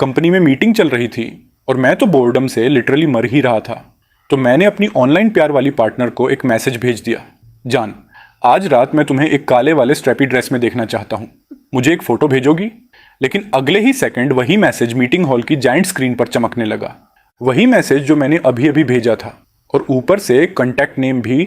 Company में meeting चल रही थी और मैं तो बोर्डम से लिटरली मर ही रहा था। तो मैंने अपनी ऑनलाइन प्यार वाली पार्टनर को एक मैसेज भेज दिया, जान आज रात मैं तुम्हें एक काले वाले स्ट्रेपी ड्रेस में देखना चाहता हूँ, मुझे एक फ़ोटो भेजोगी? लेकिन अगले ही सेकंड वही मैसेज मीटिंग हॉल की जाइंट स्क्रीन पर चमकने लगा। वही मैसेज जो मैंने अभी अभी भेजा था और ऊपर से कॉन्टैक्ट नेम भी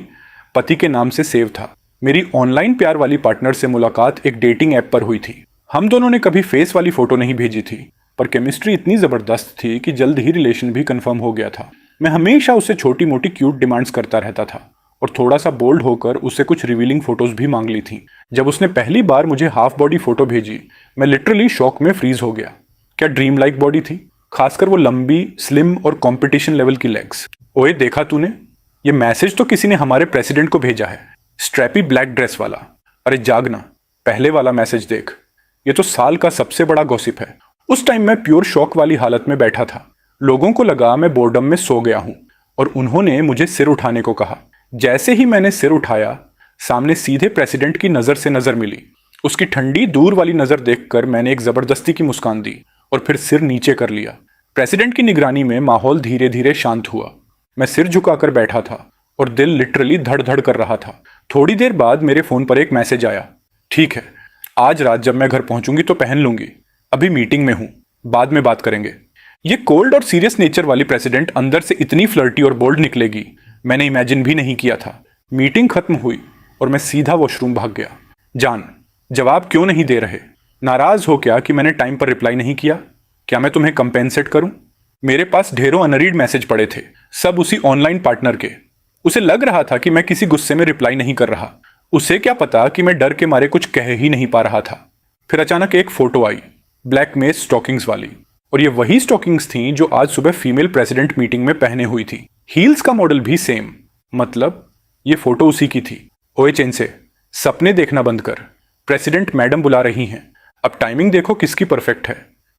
पति के नाम से सेव था। मेरी ऑनलाइन प्यार वाली पार्टनर से मुलाकात एक डेटिंग ऐप पर हुई थी। हम दोनों ने कभी फेस वाली फ़ोटो नहीं भेजी थी, पर केमिस्ट्री इतनी ज़बरदस्त थी कि जल्द ही रिलेशन भी कंफर्म हो गया था। मैं हमेशा उससे छोटी मोटी क्यूट डिमांड्स करता रहता था और थोड़ा सा बोल्ड होकर उससे कुछ रिवीलिंग फोटोज भी मांग ली थी। जब उसने पहली बार मुझे हाफ बॉडी फोटो भेजी, मैं लिटरली शॉक में फ्रीज हो गया। क्या ड्रीम लाइक बॉडी थी, खासकर वो लंबी, स्लिम और कंपटीशन लेवल की लेग्स। ओए देखा तूने, ये मैसेज तो किसी ने हमारे प्रेसिडेंट को भेजा है, स्ट्रैपी ब्लैक ड्रेस वाला। अरे जागना, पहले वाला मैसेज देख, ये तो साल का सबसे बड़ा गॉसिप है। उस टाइम मैं प्योर शॉक वाली हालत में बैठा था। लोगों को लगा मैं बोर्डम में सो गया हूं और उन्होंने मुझे सिर उठाने को कहा। जैसे ही मैंने सिर उठाया, सामने सीधे प्रेसिडेंट की नज़र से नज़र मिली। उसकी ठंडी दूर वाली नज़र देखकर मैंने एक ज़बरदस्ती की मुस्कान दी और फिर सिर नीचे कर लिया। प्रेसिडेंट की निगरानी में माहौल धीरे धीरे शांत हुआ। मैं सिर झुकाकर बैठा था और दिल लिटरली धड़ धड़ कर रहा था। थोड़ी देर बाद मेरे फ़ोन पर एक मैसेज आया, ठीक है, आज रात जब मैं घर पहुंचूंगी तो पहन लूंगी, अभी मीटिंग में हूं, बाद में बात करेंगे। ये कोल्ड और सीरियस नेचर वाली प्रेसिडेंट अंदर से इतनी फ्लर्टी और बोल्ड निकलेगी, मैंने इमेजिन भी नहीं किया था। मीटिंग खत्म हुई और मैं सीधा वॉशरूम भाग गया। जान, जवाब क्यों नहीं दे रहे? नाराज हो क्या कि मैंने टाइम पर रिप्लाई नहीं किया? क्या मैं तुम्हें कंपेंसेट करूं? मेरे पास ढेरों अनरीड मैसेज पड़े थे, सब उसी ऑनलाइन पार्टनर के। उसे लग रहा था कि मैं किसी गुस्से में रिप्लाई नहीं कर रहा। उसे क्या पता कि मैं डर के मारे कुछ कह ही नहीं पा रहा था। फिर अचानक एक फोटो आई, ब्लैक मेज स्टॉकिंग्स वाली, और ये वही स्टॉकिंग्स थीं जो आज सुबह फीमेल प्रेसिडेंट मीटिंग में पहने हुई थी। हील्स का मॉडल भी सेम, मतलब ये फोटो उसी की थी। ओए चैन से, सपने देखना बंद कर, प्रेसिडेंट मैडम बुला रही हैं। अब टाइमिंग देखो किसकी परफेक्ट है।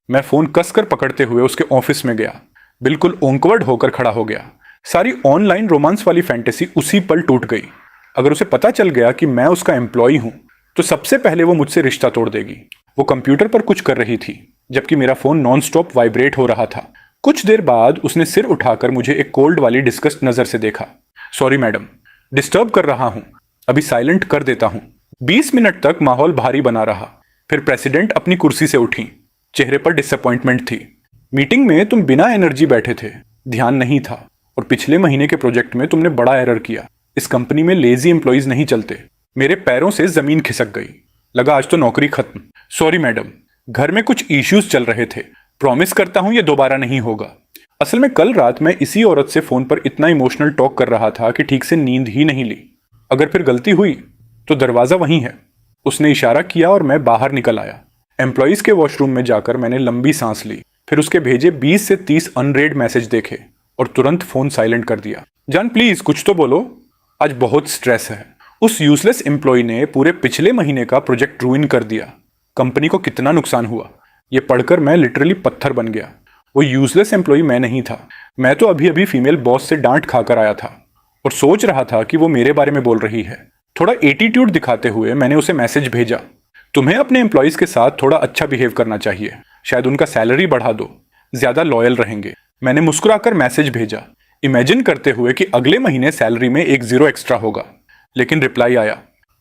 मैं फोन कसकर पकड़ते हुए उसके ऑफिस में गया, बिल्कुल ऑकवर्ड होकर खड़ा हो गया। सारी ऑनलाइन रोमांस वाली फैंटेसी उसी पल टूट गई। अगर उसे पता चल गया कि मैं उसका एम्प्लॉय हूं तो सबसे पहले वो मुझसे रिश्ता तोड़ देगी। वो कंप्यूटर पर कुछ कर रही थी जबकि मेरा फोन नॉन स्टॉप वाइब्रेट हो रहा था। कुछ देर बाद उसने सिर उठाकर मुझे एक कोल्ड वाली डिस्कस्ड नजर से देखा। सॉरी मैडम, डिस्टर्ब कर रहा हूं, अभी साइलेंट कर देता हूं। 20 मिनट तक माहौल भारी बना रहा। फिर प्रेसिडेंट अपनी कुर्सी से उठी, चेहरे पर डिसअपॉइंटमेंट थी। मीटिंग में तुम बिना एनर्जी बैठे थे, ध्यान नहीं था, और पिछले महीने के प्रोजेक्ट में तुमने बड़ा एरर किया। इस कंपनी में लेजी एम्प्लॉइज नहीं चलते। मेरे पैरों से जमीन खिसक गई, लगा आज तो नौकरी खत्म। सॉरी मैडम, घर में कुछ इश्यूज चल रहे थे, प्रॉमिस करता हूं ये दोबारा नहीं होगा। असल में कल रात मैं इसी औरत से फोन पर इतना इमोशनल टॉक कर रहा था कि ठीक से नींद ही नहीं ली। अगर फिर गलती हुई तो दरवाजा वहीं है। उसने इशारा किया और मैं बाहर निकल आया। एम्प्लॉइज के वॉशरूम में जाकर मैंने लंबी सांस ली, फिर उसके भेजे 20 से 30 अनरेड मैसेज देखे और तुरंत फोन साइलेंट कर दिया। जान प्लीज कुछ तो बोलो, आज बहुत स्ट्रेस है। उस यूजलेस एम्प्लॉय ने पूरे पिछले महीने का प्रोजेक्ट रूइन कर दिया। कंपनी को कितना नुकसान हुआ, ये पढ़कर मैं लिटरली पत्थर बन गया। वो यूजलेस एम्प्लॉय मैं नहीं था, मैं तो अभी अभी फीमेल बॉस से डांट खाकर आया था और सोच रहा था कि वो मेरे बारे में बोल रही है। थोड़ा एटीट्यूड दिखाते हुए मैंने उसे मैसेज भेजा, तुम्हें अपने एम्प्लॉयज के साथ थोड़ा अच्छा बिहेव करना चाहिए, शायद उनका सैलरी बढ़ा दो, ज्यादा लॉयल रहेंगे। मैंने मुस्कुराकर मैसेज भेजा, इमेजिन करते हुए कि अगले महीने सैलरी में एक जीरो एक्स्ट्रा होगा। लेकिन रिप्लाई आया,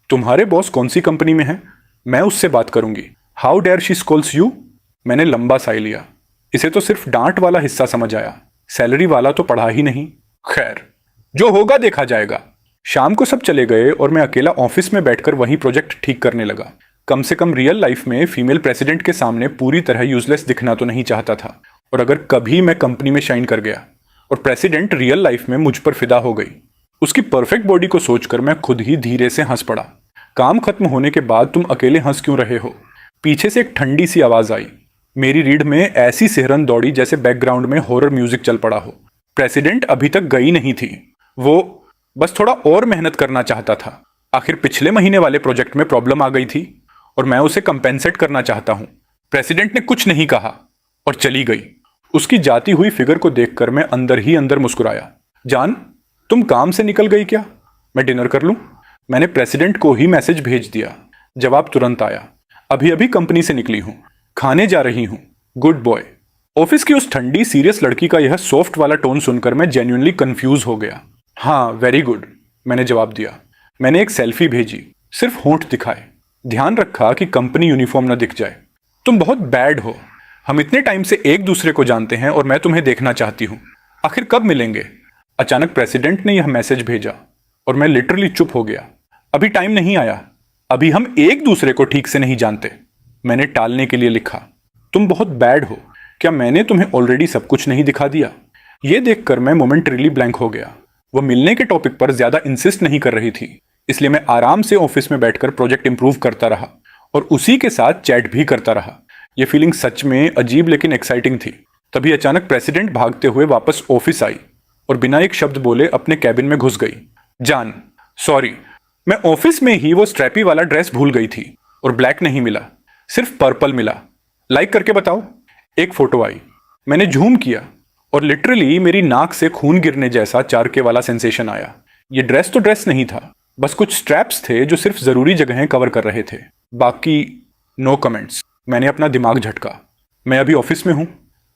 तुम्हारे बॉस कौन सी कंपनी में है, मैं उससे बात करूंगी, how dare she scolds you. मैंने लंबा साई लिया, इसे तो सिर्फ डांट वाला हिस्सा समझ आया, सैलरी वाला तो पढ़ा ही नहीं। खैर, जो होगा देखा जाएगा। शाम को सब चले गए और मैं अकेला ऑफिस में बैठकर वही प्रोजेक्ट ठीक करने लगा। कम से कम रियल लाइफ में फीमेल प्रेसिडेंट के सामने पूरी तरह यूजलेस दिखना तो नहीं चाहता था। और अगर कभी मैं कंपनी में शाइन कर गया और प्रेसिडेंट रियल लाइफ में मुझ पर फिदा हो गई, उसकी परफेक्ट बॉडी को सोचकर मैं खुद ही धीरे से हंस पड़ा। काम खत्म होने के बाद तुम अकेले हंस क्यों रहे हो? पीछे से एक ठंडी सी आवाज आई। मेरी रीढ़ में ऐसी सिहरन दौड़ी जैसे बैकग्राउंड में हॉरर म्यूजिक चल पड़ा हो। प्रेसिडेंट अभी तक गई नहीं थी, वो बस थोड़ा और मेहनत करना चाहता था। आखिर पिछले महीने वाले प्रोजेक्ट में प्रॉब्लम आ गई थी और मैं उसे कंपेंसेट करना चाहता हूं। प्रेसिडेंट ने कुछ नहीं कहा और चली गई। उसकी जाती हुई फिगर को देखकर मैं अंदर ही अंदर मुस्कुराया। जान, तुम काम से निकल गई क्या? मैं डिनर कर लूं? मैंने प्रेसिडेंट को ही मैसेज भेज दिया। जवाब तुरंत आया, अभी अभी कंपनी से निकली हूं, खाने जा रही हूं, गुड बॉय। ऑफिस की उस ठंडी सीरियस लड़की का यह सॉफ्ट वाला टोन सुनकर मैं जेन्युइनली कंफ्यूज हो गया। हाँ वेरी गुड, मैंने जवाब दिया। मैंने एक सेल्फी भेजी, सिर्फ होंठ दिखाए, ध्यान रखा कि कंपनी यूनिफॉर्म न दिख जाए। तुम बहुत बैड हो, हम इतने टाइम से एक दूसरे को जानते हैं और मैं तुम्हें देखना चाहती हूँ। आखिर कब मिलेंगे? अचानक प्रेसिडेंट ने यह मैसेज भेजा और मैं लिटरली चुप हो गया। अभी टाइम नहीं आया, अभी हम एक दूसरे को ठीक से नहीं जानते। मैंने टालने के लिए लिखा, तुम बहुत बैड हो, क्या मैंने तुम्हें ऑलरेडी सब कुछ नहीं दिखा दिया? यह देखकर मैं मोमेंटरीली ब्लैंक हो गया। वह मिलने के टॉपिक पर ज्यादा इंसिस्ट नहीं कर रही थी, इसलिए मैं आराम से ऑफिस में बैठकर प्रोजेक्ट इंप्रूव करता रहा और उसी के साथ चैट भी करता रहा। यह फीलिंग सच में अजीब लेकिन एक्साइटिंग थी। तभी अचानक प्रेसिडेंट भागते हुए वापस ऑफिस आई और बिना एक शब्द बोले अपने कैबिन में घुस गई। जान, सॉरी, मैं ऑफिस में ही वो स्ट्रैपी वाला ड्रेस भूल गई थी और ब्लैक नहीं मिला, सिर्फ पर्पल मिला। लाइक करके बताओ। एक फोटो आई, मैंने झूम किया और लिटरली मेरी नाक से खून गिरने जैसा चारके वाला सेंसेशन आया। ये ड्रेस तो ड्रेस नहीं था, बस कुछ स्ट्रैप्स थे जो सिर्फ जरूरी जगहें कवर कर रहे थे, बाकी नो कमेंट्स। मैंने अपना दिमाग झटका। मैं अभी ऑफिस में हूं,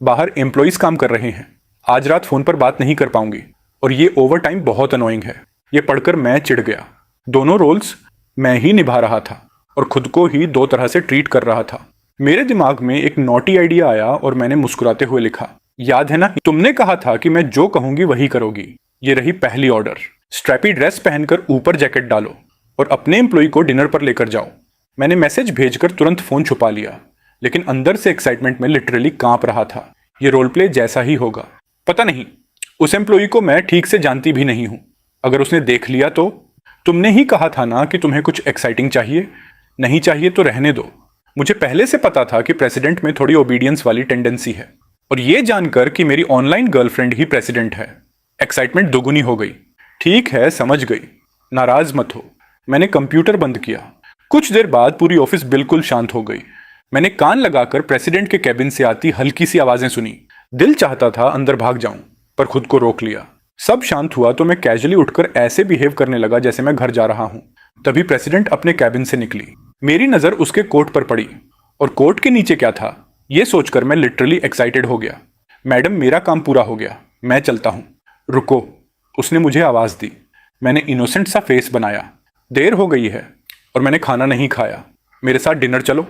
बाहर एम्प्लॉइज काम कर रहे हैं, आज रात फोन पर बात नहीं कर पाऊंगी और ये ओवर टाइम बहुत अनोइंग है। ये पढ़कर मैं चिढ़ गया। दोनों रोल्स मैं ही निभा रहा था और खुद को ही दो तरह से ट्रीट कर रहा था। मेरे दिमाग में एक नॉटी आइडिया आया और मैंने मुस्कुराते हुए लिखा, याद है ना, तुमने कहा था कि मैं जो कहूंगी वही करोगी। ये रही पहली ऑर्डर, स्ट्रैपी ड्रेस पहनकर ऊपर जैकेट डालो और अपने एम्प्लॉय को डिनर पर लेकर जाओ। मैंने मैसेज भेजकर तुरंत फोन छुपा लिया, लेकिन अंदर से एक्साइटमेंट में लिटरली कांप रहा था। ये रोल प्ले जैसा ही होगा। पता नहीं, उस एम्प्लॉय को मैं ठीक से जानती भी नहीं हूं, अगर उसने देख लिया तो? तुमने ही कहा था ना कि तुम्हें कुछ एक्साइटिंग चाहिए, नहीं चाहिए तो रहने दो। मुझे पहले से पता था कि प्रेसिडेंट में थोड़ी ओबीडियंस वाली टेंडेंसी है, और ये जानकर कि मेरी ऑनलाइन गर्लफ्रेंड ही प्रेसिडेंट है, एक्साइटमेंट दोगुनी हो गई। ठीक है, समझ गई, नाराज मत हो। मैंने कंप्यूटर बंद किया। कुछ देर बाद पूरी ऑफिस बिल्कुल शांत हो गई। मैंने कान लगाकर प्रेसिडेंट के कैबिन से आती हल्की सी आवाजें सुनी। दिल चाहता था अंदर भाग जाऊं, पर खुद को रोक लिया। सब शांत हुआ तो मैं कैजुअली उठकर ऐसे बिहेव करने लगा जैसे मैं घर जा रहा हूं। तभी प्रेसिडेंट अपने कैबिन से निकली। मेरी नजर उसके कोट पर पड़ी और कोट के नीचे क्या था यह सोचकर मैं लिटरली एक्साइटेड हो गया। मैडम, मेरा काम पूरा हो गया, मैं चलता हूं। रुको, उसने मुझे आवाज दी। मैंने इनोसेंट सा फेस बनाया। देर हो गई है और मैंने खाना नहीं खाया, मेरे साथ डिनर चलो।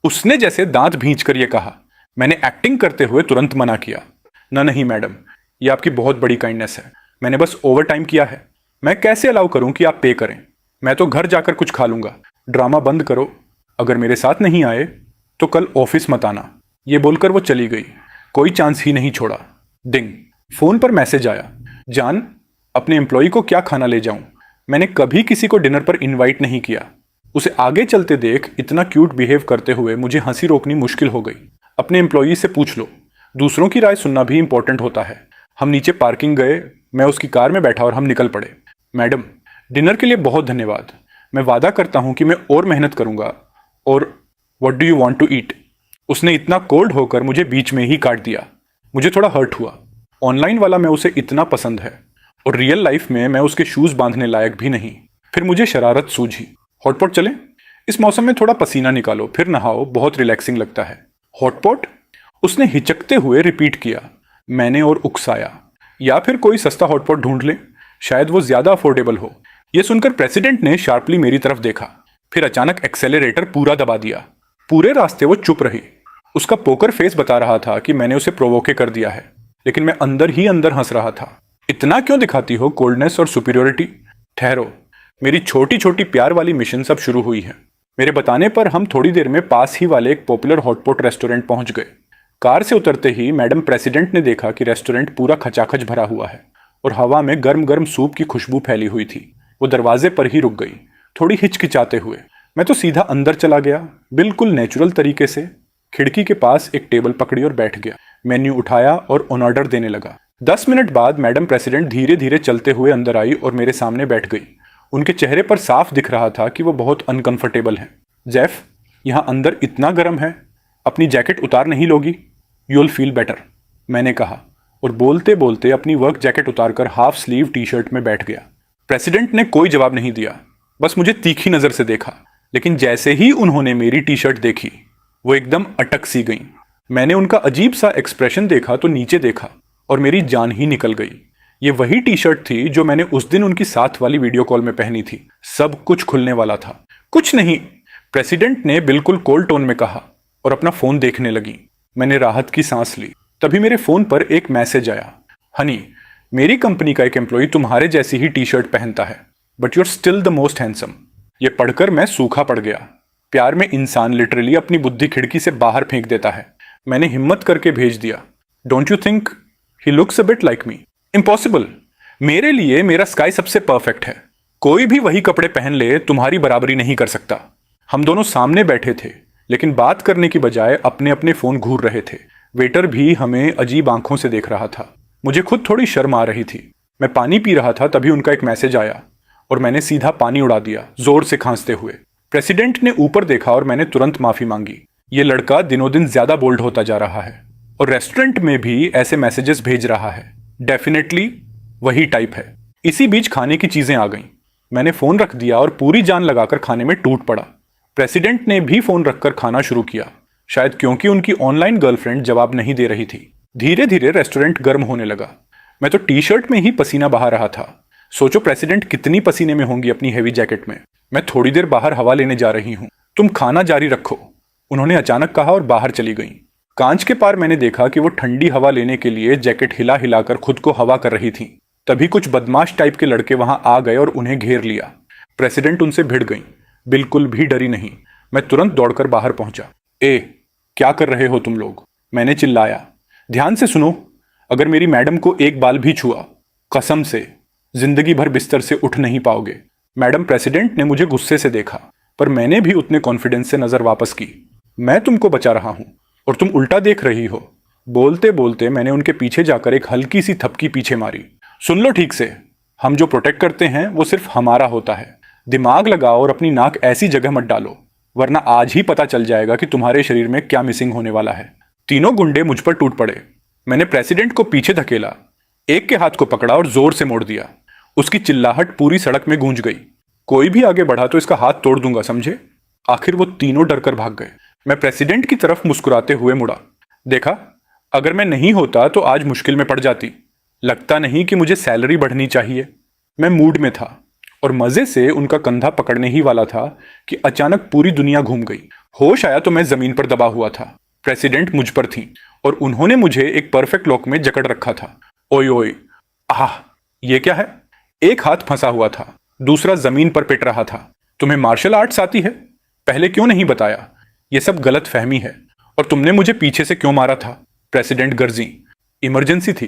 उसने जैसे दांत भींचकर यह कहा। मैंने एक्टिंग करते हुए तुरंत मना किया। नहीं मैडम, यह आपकी बहुत बड़ी काइंडनेस है, मैंने बस ओवर टाइम किया है। मैं कैसे अलाउ करूं कि आप पे करें? मैं तो घर जाकर कुछ खा लूंगा। ड्रामा बंद करो, अगर मेरे साथ नहीं आए तो कल ऑफिस मत आना। ये बोलकर वो चली गई, कोई चांस ही नहीं छोड़ा। डिंग, फोन पर मैसेज आया, जान, अपने एम्प्लॉय को क्या खाना ले जाऊं? मैंने कभी किसी को डिनर पर इनवाइट नहीं किया। उसे आगे चलते देख इतना क्यूट बिहेव करते हुए मुझे हंसी रोकनी मुश्किल हो गई। अपने एम्प्लॉई से पूछ लो, दूसरों की राय सुनना भी इंपॉर्टेंट होता है। हम नीचे पार्किंग गए, मैं उसकी कार में बैठा और हम निकल पड़े। मैडम, डिनर के लिए बहुत धन्यवाद, मैं वादा करता हूं कि मैं और मेहनत करूंगा। और what do you want to eat? उसने इतना कोल्ड होकर मुझे बीच में ही काट दिया। मुझे थोड़ा हर्ट हुआ। ऑनलाइन वाला मैं उसे इतना पसंद है और रियल लाइफ में मैं उसके शूज बांधने लायक भी नहीं। फिर मुझे शरारत सूझी, हॉटपॉट चले? इस मौसम में थोड़ा पसीना निकालो, फिर नहाओ, बहुत रिलैक्सिंग लगता है। हॉटपॉट? उसने हिचकते हुए रिपीट किया। मैंने और उकसाया, या फिर कोई सस्ता हॉटपॉट ढूंढ ले, शायद वो ज्यादा अफोर्डेबल हो। यह सुनकर प्रेसिडेंट ने शार्पली मेरी तरफ देखा, फिर अचानक एक्सेलरेटर पूरा दबा दिया। पूरे रास्ते वो चुप रही। उसका पोकर फेस बता रहा था कि मैंने उसे प्रोवोके कर दिया है, लेकिन मैं अंदर ही अंदर हंस रहा था। इतना क्यों दिखाती हो कोल्डनेस और सुपीरियोरिटी? ठहरो, मेरी छोटी छोटी प्यार वाली मिशन सब शुरू हुई है। मेरे बताने पर हम थोड़ी देर में पास ही वाले एक पॉपुलर हॉटपॉट रेस्टोरेंट पहुंच गए। कार से उतरते ही मैडम प्रेसिडेंट ने देखा कि रेस्टोरेंट पूरा खचाखच भरा हुआ है और हवा में गर्म गर्म सूप की खुशबू फैली हुई थी। वो दरवाजे पर ही रुक गई, थोड़ी हिचकिचाते हुए। मैं तो सीधा अंदर चला गया, बिल्कुल नेचुरल तरीके से। खिड़की के पास एक टेबल पकड़ी और बैठ गया। मेन्यू उठाया और ऑन ऑर्डर देने लगा। 10 मिनट बाद मैडम प्रेसिडेंट धीरे धीरे चलते हुए अंदर आई और मेरे सामने बैठ गई। उनके चेहरे पर साफ दिख रहा था कि वो बहुत अनकंफर्टेबल हैं। जेफ, यहाँ अंदर इतना गर्म है, अपनी जैकेट उतार नहीं लोगी? यू विल फील बेटर, मैंने कहा और बोलते बोलते अपनी वर्क जैकेट उतारकर हाफ स्लीव टी शर्ट में बैठ गया। प्रेसिडेंट ने कोई जवाब नहीं दिया, बस मुझे तीखी नजर से देखा। लेकिन जैसे ही उन्होंने मेरी टी शर्ट देखी, वो एकदम अटक सी गई। मैंने उनका अजीब सा एक्सप्रेशन देखा तो नीचे देखा और मेरी जान ही निकल गई। ये वही टी शर्ट थी जो मैंने उस दिन उनकी साथ वाली वीडियो कॉल में पहनी थी। सब कुछ खुलने वाला था। कुछ नहीं, प्रेसिडेंट ने बिल्कुल कोल्ड टोन में कहा और अपना फोन देखने लगी। मैंने राहत की सांस ली। तभी मेरे फोन पर एक मैसेज आया, हनी, मेरी कंपनी का एक एम्प्लॉय तुम्हारे जैसी ही टी शर्ट पहनता है, but you are still the most handsome. ये पढ़कर मैं सूखा पड़ गया। प्यार में इंसान लिटरली अपनी बुद्धि खिड़की से बाहर फेंक देता है। मैंने हिम्मत करके भेज दिया, don't you think he looks a bit like me? Impossible. मेरे लिए मेरा स्काई सबसे परफेक्ट है। कोई भी वही कपड़े पहन ले तुम्हारी बराबरी नहीं कर सकता। हम दोनों सामने बैठे थे, लेकिन बात करने की बजाय अपने अपने फोन घूर रहे थे। वेटर भी हमें अजीब आंखों से देख रहा था। मुझे खुद थोड़ी शर्म आ रही थी। मैं पानी पी रहा था, तभी उनका एक मैसेज आया और मैंने सीधा पानी उड़ा दिया, जोर से खांसते हुए। प्रेसिडेंट ने ऊपर देखा और मैंने तुरंत माफी मांगी। ये लड़का दिनों दिन ज्यादा बोल्ड होता जा रहा है और रेस्टोरेंट में भी ऐसे मैसेजेस भेज रहा है। डेफिनेटली वही टाइप है। इसी बीच खाने की चीजें आ गईं। मैंने फोन रख दिया और पूरी जान लगाकर खाने में टूट पड़ा। प्रेसिडेंट ने भी फोन रखकर खाना शुरू किया, शायद क्योंकि उनकी ऑनलाइन गर्लफ्रेंड जवाब नहीं दे रही थी। धीरे धीरे रेस्टोरेंट गर्म होने लगा। मैं तो टी शर्ट में ही पसीना बहा रहा था। सोचो प्रेसिडेंट कितनी पसीने में होंगी अपनी हेवी जैकेट में। मैं थोड़ी देर बाहर हवा लेने जा रही हूँ, तुम खाना जारी रखो, उन्होंने अचानक कहा और बाहर चली गईं। कांच के पार मैंने देखा कि वो ठंडी हवा लेने के लिए जैकेट हिला हिलाकर खुद को हवा कर रही थी। तभी कुछ बदमाश टाइप के लड़के वहां आ गए और उन्हें घेर लिया। प्रेसिडेंट उनसे भिड़ गईं, बिल्कुल भी डरी नहीं। मैं तुरंत दौड़कर बाहर पहुंचा। ए, क्या कर रहे हो तुम लोग? मैंने चिल्लाया। ध्यान से सुनो, अगर मेरी मैडम को एक बाल भी छुआ, कसम से जिंदगी भर बिस्तर से उठ नहीं पाओगे। मैडम प्रेसिडेंट ने मुझे गुस्से से देखा, पर मैंने भी उतने कॉन्फिडेंस से नजर वापस की। मैं तुमको बचा रहा हूं और तुम उल्टा देख रही हो। बोलते बोलते मैंने उनके पीछे जाकर एक हल्की सी थपकी पीछे मारी। सुन लो ठीक से, हम जो प्रोटेक्ट करते हैं वो सिर्फ हमारा होता है। दिमाग लगाओ और अपनी नाक ऐसी जगह मत डालो, वरना आज ही पता चल जाएगा कि तुम्हारे शरीर में क्या मिसिंग होने वाला है। तीनों गुंडे मुझ पर टूट पड़े। मैंने प्रेसिडेंट को पीछे धकेला, एक के हाथ को पकड़ा और जोर से मोड़ दिया। उसकी चिल्लाहट पूरी सड़क में गूंज गई। कोई भी आगे बढ़ा तो इसका हाथ तोड़ दूंगा, समझे? आखिर वो तीनों डरकर भाग गए। मैं प्रेसिडेंट की तरफ मुस्कुराते हुए मुड़ा। देखा, अगर मैं नहीं होता तो आज मुश्किल में पड़ जाती। लगता नहीं कि मुझे सैलरी बढ़नी चाहिए। मैं मूड में था और मजे से उनका कंधा पकड़ने ही वाला था कि अचानक पूरी दुनिया घूम गई। होश आया तो मैं जमीन पर दबा हुआ था। प्रेसिडेंट मुझ पर थी और उन्होंने मुझे एक परफेक्ट लॉक में जकड़ रखा था। ओए ओए, आह, ये क्या है? एक हाथ फंसा हुआ था, दूसरा जमीन पर पिट रहा था। तुम्हें मार्शल आर्ट्स आती है? पहले क्यों नहीं बताया? यह सब गलत फहमी है। और तुमने मुझे पीछे से क्यों मारा था? प्रेसिडेंट गर्जी। इमरजेंसी थी।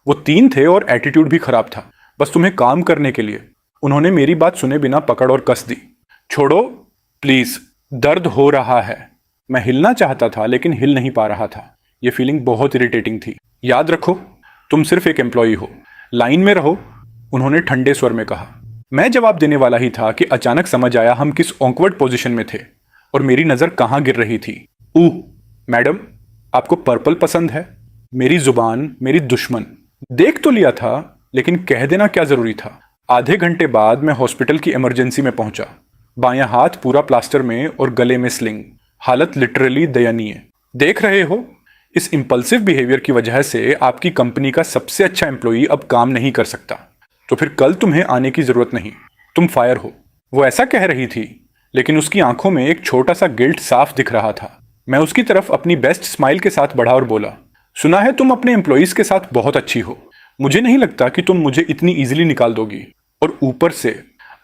वो तीन थे और एटीट्यूड भी खराब था, बस तुम्हें काम करने के लिए। उन्होंने मेरी बात सुने बिना पकड़ और कस दी। छोड़ो प्लीज, दर्द हो रहा है। मैं हिलना चाहता था लेकिन हिल नहीं पा रहा था। यह फीलिंग बहुत इरिटेटिंग थी। याद रखो, तुम सिर्फ एक एम्प्लॉई हो, लाइन में रहो, उन्होंने ठंडे स्वर में कहा। मैं जवाब देने वाला ही था कि अचानक समझ आया हम किस ऑकवर्ड पोजीशन में थे और मेरी नजर कहां गिर रही थी। मैडम, आपको पर्पल पसंद है? मेरी जुबान मेरी दुश्मन। देख तो लिया था, लेकिन कह देना क्या जरूरी था। आधे घंटे बाद मैं हॉस्पिटल की इमरजेंसी में पहुंचा। बायां हाथ पूरा प्लास्टर में और गले में स्लिंग। हालत लिटरली दयनीय। देख रहे हो, इस इंपल्सिव बिहेवियर की वजह से आपकी कंपनी का सबसे अच्छा एम्प्लॉई अब काम नहीं कर सकता। तो फिर कल तुम्हें आने की जरूरत नहीं, तुम फायर हो। वो ऐसा कह रही थी, लेकिन उसकी आंखों में एक छोटा सा गिल्ट साफ दिख रहा था। मैं उसकी तरफ अपनी बेस्ट स्माइल के साथ बढ़ा और बोला, सुना है तुम अपने एम्प्लॉइज के साथ बहुत अच्छी हो। मुझे नहीं लगता कि तुम मुझे इतनी इजीली निकाल दोगी। और ऊपर से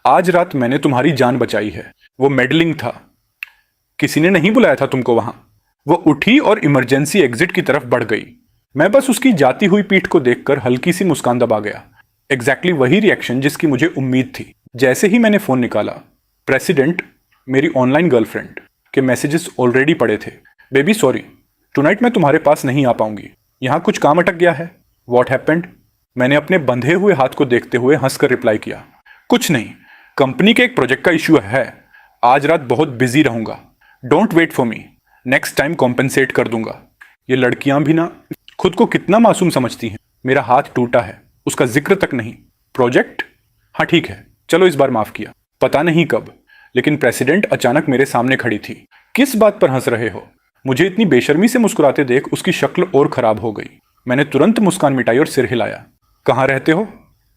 आज रात मैंने तुम्हारी जान बचाई है। वो मेडलिंग था। किसी ने नहीं बुलाया था तुमको वहां। वो उठी और इमरजेंसी एग्जिट की तरफ बढ़ गई। मैं बस उसकी जाती हुई पीठ को देखकर हल्की सी मुस्कान दबा गया। एग्जैक्टली वही रिएक्शन जिसकी मुझे उम्मीद थी। जैसे ही मैंने फोन निकाला, प्रेसिडेंट, मेरी ऑनलाइन गर्लफ्रेंड के मैसेजेस ऑलरेडी पड़े थे। बेबी सॉरी, टुनाइट मैं तुम्हारे पास नहीं आ पाऊंगी, यहाँ कुछ काम अटक गया है। What happened? मैंने अपने बंधे हुए हाथ को देखते हुए हंसकर रिप्लाई किया, कुछ नहीं, कंपनी के एक प्रोजेक्ट का इश्यू है। आज रात बहुत बिजी रहूंगा। Don't wait for me, next time compensate कर दूंगा। ये लड़कियां भी ना खुद को कितना मासूम समझती हैं। मेरा हाथ टूटा है, उसका जिक्र तक नहीं। प्रोजेक्ट? हाँ ठीक है, चलो इस बार माफ किया। पता नहीं कब, लेकिन प्रेसिडेंट अचानक मेरे सामने खड़ी थी। किस बात पर हंस रहे हो? मुझे इतनी बेशर्मी से मुस्कुराते देख उसकी शक्ल और खराब हो गई। मैंने तुरंत मुस्कान मिटाई और सिर हिलाया। कहाँ रहते हो?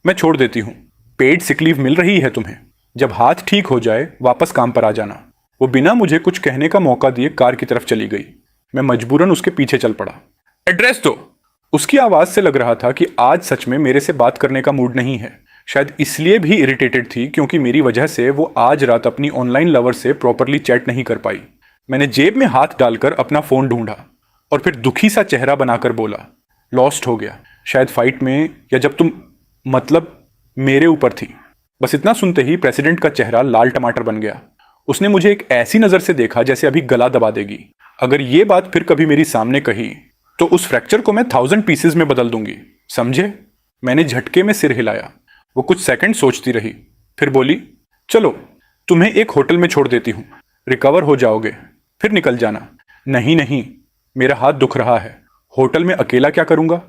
मैं छोड़ देती हूँ। पेड सिक लीव मिल रही है तुम्हें। जब हाथ ठीक हो जाए वापस काम पर आ जाना। वो बिना मुझे कुछ कहने का मौका दिए कार की तरफ चली गई। मैं मजबूरन उसके पीछे चल पड़ा। एड्रेस दो। उसकी आवाज से लग रहा था कि आज सच में मेरे से बात करने का मूड नहीं है। शायद इसलिए भी इरिटेटेड थी क्योंकि मेरी वजह से वो आज रात अपनी ऑनलाइन लवर से प्रॉपरली चैट नहीं कर पाई। मैंने जेब में हाथ डालकर अपना फोन ढूंढा और फिर दुखी सा चेहरा बनाकर बोला, लॉस्ट हो गया, शायद फाइट में, या जब तुम मतलब मेरे ऊपर थी। बस इतना सुनते ही प्रेसिडेंट का चेहरा लाल टमाटर बन गया। उसने मुझे एक ऐसी नजर से देखा जैसे अभी गला दबा देगी। अगर ये बात फिर कभी मेरी सामने कही तो उस फ्रैक्चर को मैं 1000 पीसेस में बदल दूंगी, समझे? मैंने झटके में सिर हिलाया। वो कुछ सेकंड सोचती रही, फिर बोली, चलो तुम्हें एक होटल में छोड़ देती हूँ, रिकवर हो जाओगे, फिर निकल जाना। नहीं नहीं, मेरा हाथ दुख रहा है। होटल में अकेला क्या करूंगा?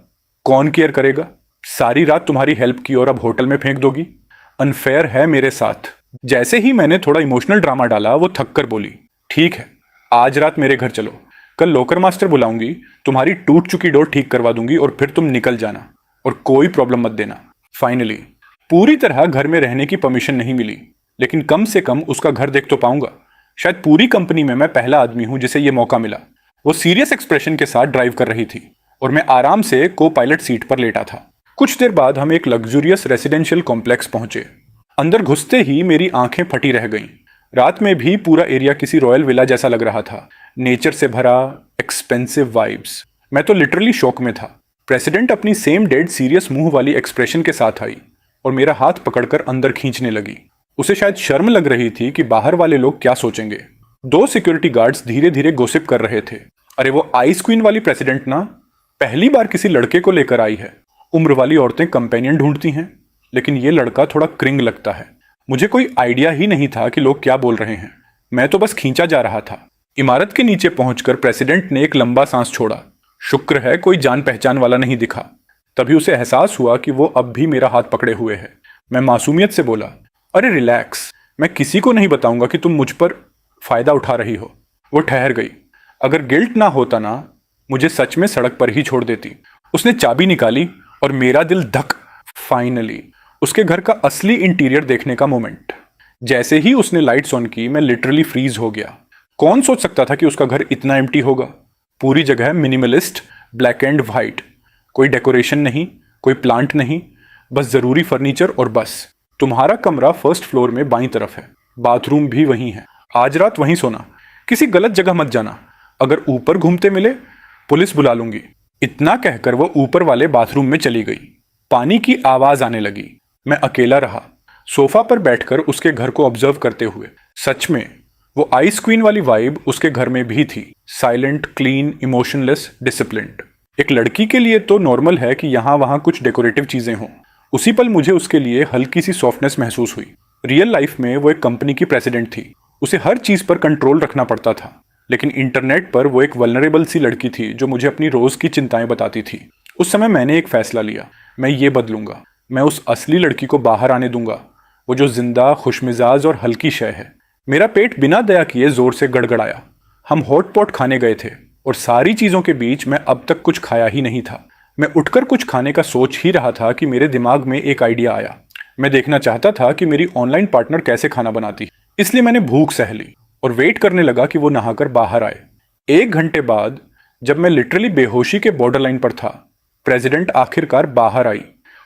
कौन केयर करेगा? सारी रात तुम्हारी हेल्प की और अब होटल में फेंक दोगी? अनफेयर है मेरे साथ। जैसे ही मैंने थोड़ा इमोशनल ड्रामा डाला वो थक कर बोली, ठीक है, आज रात मेरे घर चलो, कल लोकर मास्टर बुलाऊंगी, तुम्हारी टूट चुकी डोर ठीक करवा दूंगी और फिर तुम निकल जाना और कोई प्रॉब्लम मत देना। फाइनली पूरी तरह घर में रहने की परमिशन नहीं मिली, लेकिन कम से कम उसका घर देख तो पाऊंगा। शायद पूरी कंपनी में मैं पहला आदमी हूं जिसे यह मौका मिला। वो सीरियस एक्सप्रेशन के साथ ड्राइव कर रही थी और मैं आराम से को पायलट सीट पर लेटा था। कुछ देर बाद हम एक लग्जूरियस रेसिडेंशियल कॉम्प्लेक्स पहुंचे। अंदर घुसते ही मेरी आंखें फटी रह गईं। रात में भी पूरा एरिया किसी रॉयल विला जैसा लग रहा था, नेचर से भरा, एक्सपेंसिव वाइब्स। मैं तो लिटरली शॉक में था। प्रेसिडेंट अपनी सेम डेड सीरियस मुंह वाली एक्सप्रेशन के साथ आई और मेरा हाथ पकड़कर अंदर खींचने लगी। उसे शायद शर्म लग रही थी कि बाहर वाले लोग क्या सोचेंगे। 2 सिक्योरिटी गार्ड्स धीरे धीरे गोसिप कर रहे थे। अरे वो आइस क्वीन वाली प्रेसिडेंट ना, पहली बार किसी लड़के को लेकर आई है। उम्र वाली औरतें कंपेनियन ढूंढती हैं, लेकिन ये लड़का थोड़ा क्रिंग लगता है। मुझे कोई आइडिया ही नहीं था कि लोग क्या बोल रहे हैं। मैं तो बस खींचा जा रहा था। इमारत के नीचे पहुंचकर प्रेसिडेंट ने एक लंबा सांस छोड़ा। शुक्र है कोई जान पहचान वाला नहीं दिखा। तभी उसे एहसास हुआ कि वो अब भी मेरा हाथ पकड़े हुए है। मैं मासूमियत से बोला, अरे रिलैक्स, मैं किसी को नहीं बताऊंगा कि तुम मुझ पर फायदा उठा रही हो। वो ठहर गई। अगर गिल्ट ना होता ना, मुझे सच में सड़क पर ही छोड़ देती। उसने चाबी निकाली और मेरा दिल धक। फाइनली उसके घर का असली इंटीरियर देखने का मोमेंट। जैसे ही उसने लाइट्स ऑन की मैं लिटरली फ्रीज हो गया। कौन सोच सकता था कि उसका घर इतना एम्प्टी होगा। पूरी जगह मिनिमलिस्ट, ब्लैक एंड व्हाइट, कोई डेकोरेशन नहीं, कोई प्लांट नहीं, बस जरूरी फर्नीचर और बस। तुम्हारा कमरा फर्स्ट फ्लोर में बाईं तरफ है, बाथरूम भी वहीं है। आज रात वहीं सोना, किसी गलत जगह मत जाना। अगर ऊपर घूमते मिले पुलिस बुला लूंगी। इतना कहकर वो ऊपर वाले बाथरूम में चली गई। पानी की आवाज आने लगी। मैं अकेला रहा, सोफा पर बैठकर उसके घर को ऑब्जर्व करते हुए। सच में वो आइस क्वीन वाली वाइब उसके घर में भी थी। Silent, clean, emotionless, disciplined. एक लड़की के लिए तो नॉर्मल है कि यहाँ वहाँ कुछ डेकोरेटिव चीजें हों। उसी पल मुझे उसके लिए हल्की सी सॉफ्टनेस महसूस हुई। रियल लाइफ में वो एक कंपनी की प्रेसिडेंट थी। उसे हर चीज पर कंट्रोल रखना पड़ता था, लेकिन इंटरनेट पर वो एक वल्नरेबल सी लड़की थी जो मुझे अपनी रोज की चिंताएं बताती थी। उस समय मैंने एक फैसला लिया, मैं ये बदलूंगा। मैं उस असली लड़की को बाहर आने दूंगा, वो जो जिंदा, खुशमिजाज और हल्की शय है। मेरा पेट बिना दया किए जोर से गड़गड़ाया। हम हॉट पॉट खाने गए थे और सारी चीजों के बीच मैं अब तक कुछ खाया ही नहीं था। मैं उठकर कुछ खाने का सोच ही रहा था कि मेरे दिमाग में एक आइडिया आया। मैं देखना चाहता था कि मेरी ऑनलाइन पार्टनर कैसे खाना बनाती है, इसलिए मैंने भूख सह ली और वेट करने लगा कि वो नहाकर बाहर आए। 1 घंटे बाद जब मैं लिटरली बेहोशी के बॉर्डर लाइन पर था, प्रेसिडेंट आखिरकार बाहर आई।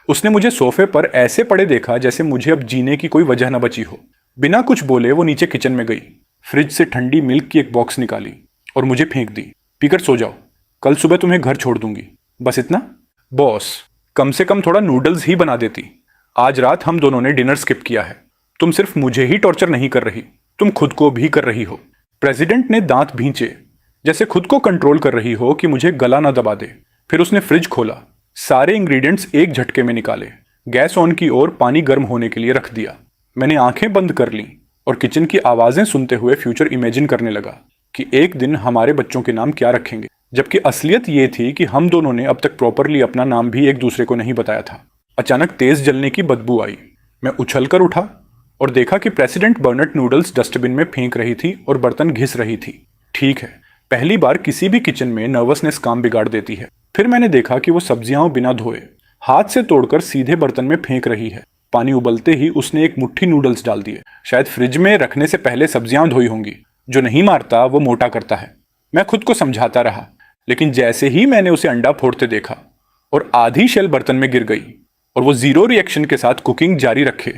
उसने मुझे सोफे पर ऐसे पड़े देखा जैसे मुझे अब जीने की कोई वजह न बची हो। बिना कुछ बोले वो नीचे किचन में गई, फ्रिज से ठंडी मिल्क की एक बॉक्स निकाली और मुझे फेंक दी। पीकर सो जाओ, कल सुबह तुम्हें घर छोड़ दूंगी। बस इतना? बॉस, कम से कम थोड़ा नूडल्स ही बना देती। आज रात हम दोनों ने डिनर स्किप किया है। तुम सिर्फ मुझे ही टॉर्चर नहीं कर रही, तुम खुद को भी कर रही हो। प्रेसिडेंट ने दांत भींचे, जैसे खुद को कंट्रोल कर रही हो कि मुझे गला ना दबा दे। फिर उसने फ्रिज खोला, सारे इंग्रेडिएंट्स एक झटके में निकाले, गैस ऑन की और पानी गर्म होने के लिए रख दिया। मैंने आंखें बंद कर लीं और किचन की आवाजें सुनते हुए फ्यूचर इमेजिन करने लगा कि एक दिन हमारे बच्चों के नाम क्या रखेंगे। जबकि असलियत ये थी कि हम दोनों ने अब तक प्रॉपरली अपना नाम भी एक दूसरे को नहीं बताया था। अचानक तेज जलने की बदबू आई। मैं उछलकर उठा और देखा कि प्रेसिडेंट बर्नट नूडल्स डस्टबिन में फेंक रही थी और बर्तन घिस रही थी। ठीक है, पहली बार किसी भी किचन में नर्वसनेस काम बिगाड़ देती है। फिर मैंने देखा कि वो सब्जियां बिना धोए हाथ से तोड़कर सीधे बर्तन में फेंक रही है। पानी उबलते ही उसने एक मुट्ठी नूडल्स डाल दिए। शायद फ्रिज में रखने से पहले सब्जियां धोई होंगी। जो नहीं मारता वो मोटा करता है। मैं खुद को समझाता रहा, लेकिन जैसे ही मैंने उसे अंडा फोड़ते देखा और आधी शेल बर्तन में गिर गई और वो जीरो रिएक्शन के साथ कुकिंग जारी रखे,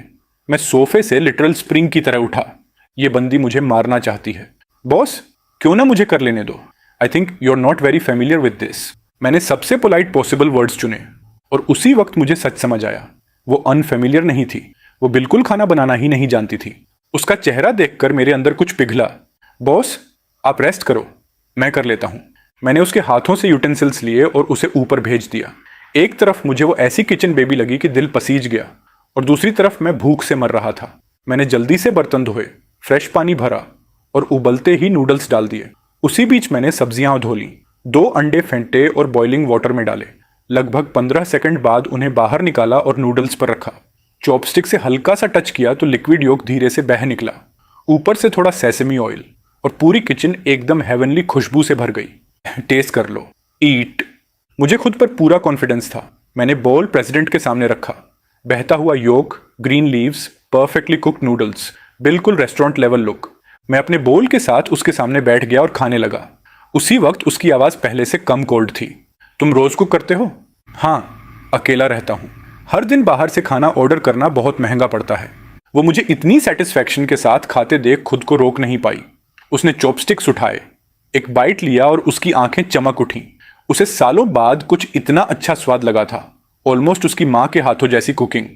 मैं सोफे से लिटरल स्प्रिंग की तरह उठा। ये बंदी मुझे मारना चाहती है। बॉस, क्यों ना मुझे कर लेने दो। I think you are not very familiar with this. मैंने सबसे पोलाइट पॉसिबल वर्ड्स चुने और उसी वक्त मुझे सच समझ आया। वो अनफेमिलियर नहीं थी, वो बिल्कुल खाना बनाना ही नहीं जानती थी। उसका चेहरा देखकर मेरे अंदर कुछ पिघला। बॉस, आप रेस्ट करो, मैं कर लेता हूँ। मैंने उसके हाथों से यूटेंसिल्स लिए और उसे ऊपर भेज दिया। एक तरफ मुझे वो ऐसी किचन बेबी लगी कि दिल पसीज गया और दूसरी तरफ मैं भूख से मर रहा था। मैंने जल्दी से बर्तन धोए, फ्रेश पानी भरा और उबलते ही नूडल्स डाल दिए। उसी बीच मैंने सब्जियां धो ली, 2 अंडे फेंटे और बॉइलिंग वाटर में डाले। लगभग 15 सेकंड बाद उन्हें बाहर निकाला और नूडल्स पर रखा। चॉपस्टिक से हल्का सा टच किया तो लिक्विड योक धीरे से बह निकला। ऊपर से थोड़ा सेसमी ऑयल और पूरी किचन एकदम हेवनली खुशबू से भर गई। टेस्ट कर लो, ईट। मुझे खुद पर पूरा कॉन्फिडेंस था। मैंने बोल प्रेसिडेंट के सामने रखा। बहता हुआ yolk, green leaves, perfectly cooked noodles, बिल्कुल रेस्टोरेंट लेवल लुक। मैं अपने बोल के साथ उसके सामने बैठ गया और खाने लगा। उसी वक्त उसकी आवाज़ पहले से कम कोल्ड थी। तुम रोज कुक करते हो? हाँ, अकेला रहता हूँ। हर दिन बाहर से खाना ऑर्डर करना बहुत महंगा पड़ता है। वो मुझे इतनी सेटिस्फैक्शन के साथ खाते देख खुद को रोक नहीं पाई। उसने चॉपस्टिक्स उठाए, एक बाइट लिया और उसकी आंखें चमक उठीं। उसे सालों बाद कुछ इतना अच्छा स्वाद लगा था, ऑलमोस्ट उसकी माँ के हाथों जैसी कुकिंग।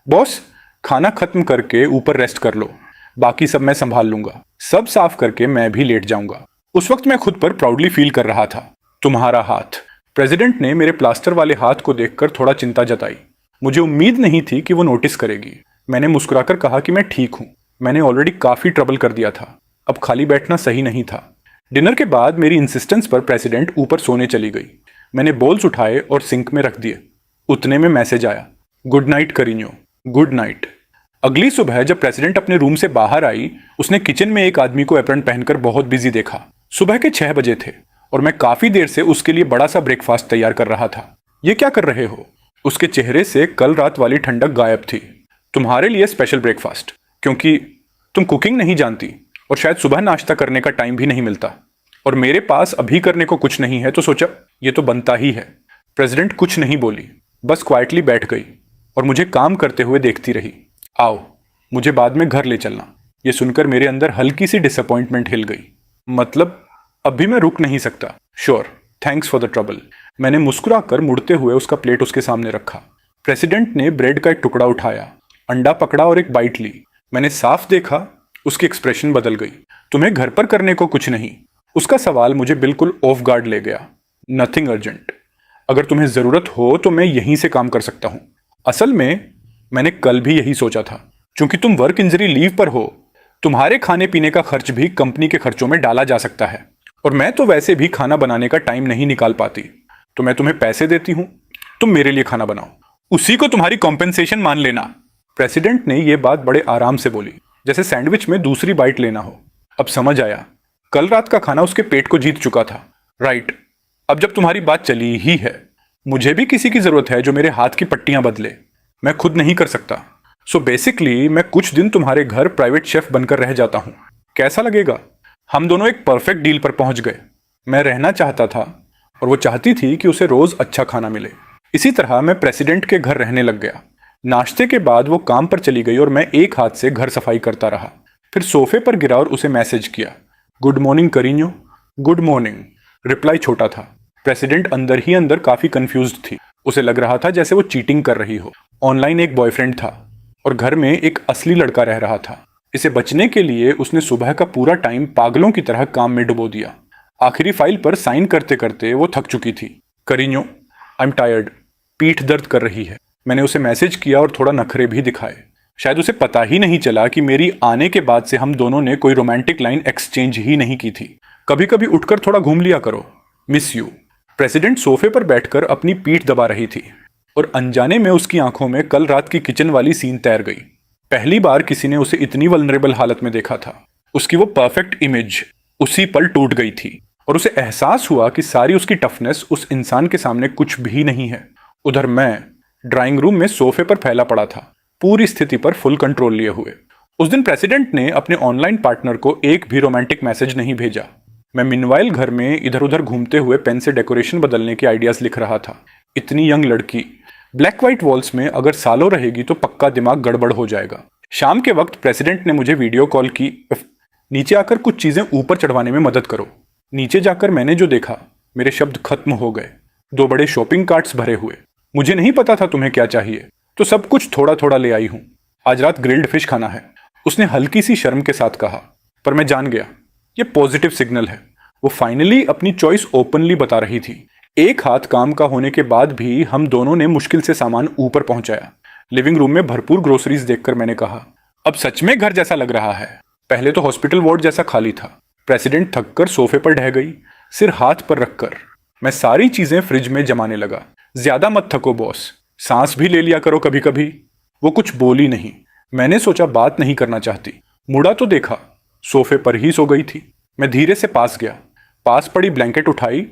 बॉस, खाना खत्म करके ऊपर रेस्ट कर लो, बाकी सब मैं संभाल लूंगा। सब साफ करके मैं भी लेट जाऊंगा। उस वक्त मैं खुद पर प्राउडली फील कर रहा था। तुम्हारा हाथ। प्रेसिडेंट ने मेरे प्लास्टर वाले हाथ को देखकर थोड़ा चिंता जताई। मुझे उम्मीद नहीं थी कि वो नोटिस करेगी। मैंने मुस्कुराकर कहा कि मैं ठीक हूँ, मैंने ऑलरेडी काफ़ी ट्रबल कर दिया था, अब खाली बैठना सही नहीं था। डिनर के बाद मेरी इंसिस्टेंस पर प्रेसिडेंट ऊपर सोने चली गई। मैंने बोल्स उठाए और सिंक में रख दिए। उतने में मैसेज आया, गुड नाइट करीनियो, गुड नाइट। अगली सुबह जब प्रेसिडेंट अपने रूम से बाहर आई, उसने किचन में एक आदमी को एप्रन पहनकर बहुत बिजी देखा। सुबह के 6 बजे थे और मैं काफ़ी देर से उसके लिए बड़ा सा ब्रेकफास्ट तैयार कर रहा था। ये क्या कर रहे हो? उसके चेहरे से कल रात वाली ठंडक गायब थी। तुम्हारे लिए स्पेशल ब्रेकफास्ट, क्योंकि तुम कुकिंग नहीं जानती और शायद सुबह नाश्ता करने का टाइम भी नहीं मिलता, और मेरे पास अभी करने को कुछ नहीं है, तो सोचा ये तो बनता ही है। प्रेसिडेंट कुछ नहीं बोली, बस क्वाइटली बैठ गई और मुझे काम करते हुए देखती रही। आओ, मुझे बाद में घर ले चलना। ये सुनकर मेरे अंदर हल्की सी डिसअपॉइंटमेंट हिल गई। मतलब अभी मैं रुक नहीं सकता। Sure, thanks for the trouble. मैंने मुस्कुराकर मुड़ते हुए उसका प्लेट उसके सामने रखा। प्रेसिडेंट ने ब्रेड का एक टुकड़ा उठाया, अंडा पकड़ा और एक बाइट ली। मैंने साफ देखा उसकी एक्सप्रेशन बदल गई। तुम्हें घर पर करने को कुछ नहीं? उसका सवाल मुझे बिल्कुल ऑफ गार्ड ले गया। Nothing urgent. अगर तुम्हें ज़रूरत हो तो मैं यहीं से काम कर सकता हूँ। असल में मैंने कल भी यही सोचा था। क्योंकि तुम वर्क इंजरी लीव पर हो, तुम्हारे खाने पीने का खर्च भी कंपनी के खर्चों में डाला जा सकता है, और मैं तो वैसे भी खाना बनाने का टाइम नहीं निकाल पाती। तो मैं तुम्हें पैसे देती हूँ, तुम मेरे लिए खाना बनाओ, उसी को तुम्हारी कॉम्पेंसेशन मान लेना। प्रेसिडेंट ने यह बात बड़े आराम से बोली, जैसे सैंडविच में दूसरी बाइट लेना हो। अब समझ आया, कल रात का खाना उसके पेट को जीत चुका था। राइट, अब जब तुम्हारी बात चली ही है, मुझे भी किसी की जरूरत है जो मेरे हाथ की पट्टियां बदले। मैं खुद नहीं कर सकता। सो बेसिकली मैं कुछ दिन तुम्हारे घर प्राइवेट शेफ बनकर रह जाता हूँ। कैसा लगेगा? हम दोनों एक परफेक्ट डील पर पहुंच गए। मैं रहना चाहता था और वो चाहती थी कि उसे रोज अच्छा खाना मिले। इसी तरह मैं प्रेसिडेंट के घर रहने लग गया। नाश्ते के बाद वो काम पर चली गई और मैं एक हाथ से घर सफाई करता रहा। फिर सोफे पर गिरा और उसे मैसेज किया, गुड मॉर्निंग करीनियो। Good morning. रिप्लाई छोटा था। प्रेसिडेंट अंदर ही अंदर काफी कंफ्यूज्ड थी। उसे लग रहा था जैसे वो चीटिंग कर रही हो। ऑनलाइन एक बॉयफ्रेंड था और घर में एक असली लड़का रह रहा था। इसे बचने के लिए उसने सुबह का पूरा टाइम पागलों की तरह काम में डुबो दिया। आखिरी फाइल पर साइन करते करते वो थक चुकी थी। करीनियो, आई एम टायर्ड, पीठ दर्द कर रही है। मैंने उसे मैसेज किया और थोड़ा नखरे भी दिखाए। शायद उसे पता ही नहीं चला कि मेरी आने के बाद से हम दोनों ने कोई रोमांटिक लाइन एक्सचेंज ही नहीं की थी। कभी कभी उठकर थोड़ा घूम लिया करो, मिस यू। प्रेसिडेंट सोफे पर बैठकर अपनी पीठ दबा रही थी और अनजाने में उसकी आंखों में कल रात की किचन वाली सीन तैर गई। पहली बार किसी ने उसे इतनी वल्नरेबल हालत में देखा था। उसकी वो परफेक्ट इमेज उसी पल टूट गई थी। और उसे एहसास हुआ कि सारी उसकी टफनेस उस इंसान के सामने कुछ भी नहीं है। उधर मैं ड्राइंग रूम में सोफे पर फैला पड़ा था, पूरी स्थिति पर फुल कंट्रोल लिए हुए। उस दिन प्रेसिडेंट ने अपने ऑनलाइन पार्टनर को एक भी रोमांटिक मैसेज नहीं भेजा। मैं मिनवाइल घर में इधर उधर घूमते हुए पेन से डेकोरेशन बदलने के आइडियाज लिख रहा था। इतनी यंग लड़की ब्लैक व्हाइट वॉल्स में अगर सालों रहेगी तो पक्का दिमाग गड़बड़ हो जाएगा। शाम के वक्त प्रेसिडेंट ने मुझे वीडियो कॉल की, नीचे आकर कुछ चीजें ऊपर चढ़वाने में मदद करो। नीचे जाकर मैंने जो देखा, मेरे शब्द खत्म हो गए। 2 बड़े शॉपिंग कार्ट्स भरे हुए। मुझे नहीं पता था तुम्हें क्या चाहिए, तो सब कुछ थोड़ा थोड़ा ले आई हूं। आज रात ग्रिल्ड फिश खाना है, उसने हल्की सी शर्म के साथ कहा। पर मैं जान गया ये पॉजिटिव सिग्नल है। वो फाइनली अपनी चॉइस ओपनली बता रही थी। एक हाथ काम का होने के बाद भी हम दोनों ने मुश्किल से सामान ऊपर पहुंचाया। लिविंग रूम में भरपूर ग्रोसरीज देखकर मैंने कहा, अब सच में घर जैसा लग रहा है। पहले तो हॉस्पिटल वार्ड जैसा खाली था। प्रेसिडेंट थककर सोफे पर ढह गई, सिर हाथ पर रखकर। मैं सारी चीजें फ्रिज में जमाने लगा। ज्यादा मत थको बॉस, सांस भी ले लिया करो कभी कभी। वो कुछ बोली नहीं। मैंने सोचा बात नहीं करना चाहती। मुड़ा तो देखा, सोफे पर ही सो गई थी। मैं धीरे से पास गया, पास पड़ी ब्लैंकेट उठाई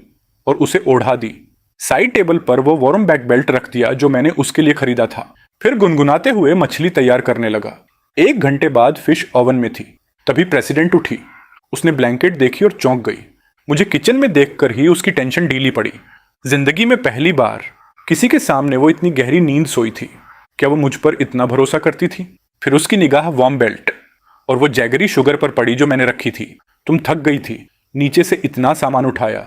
और उसे ओढ़ा दी। साइड टेबल पर वो वार्म बैक बेल्ट रख दिया जो मैंने उसके लिए खरीदा था। फिर गुनगुनाते हुए मछली तैयार करने लगा। 1 घंटे बाद फिश ओवन में थी। तभी प्रेसिडेंट उठी। उसने ब्लैंकेट देखी और चौंक गई। मुझे किचन में देखकर ही उसकी टेंशन ढीली पड़ी। जिंदगी में पहली बार किसी के सामने वो इतनी गहरी नींद सोई थी। क्या वो मुझ पर इतना भरोसा करती थी? फिर उसकी निगाह वार्म बेल्ट और वो जैगरी शुगर पर पड़ी जो मैंने रखी थी। तुम थक गई थी, नीचे से इतना सामान उठाया।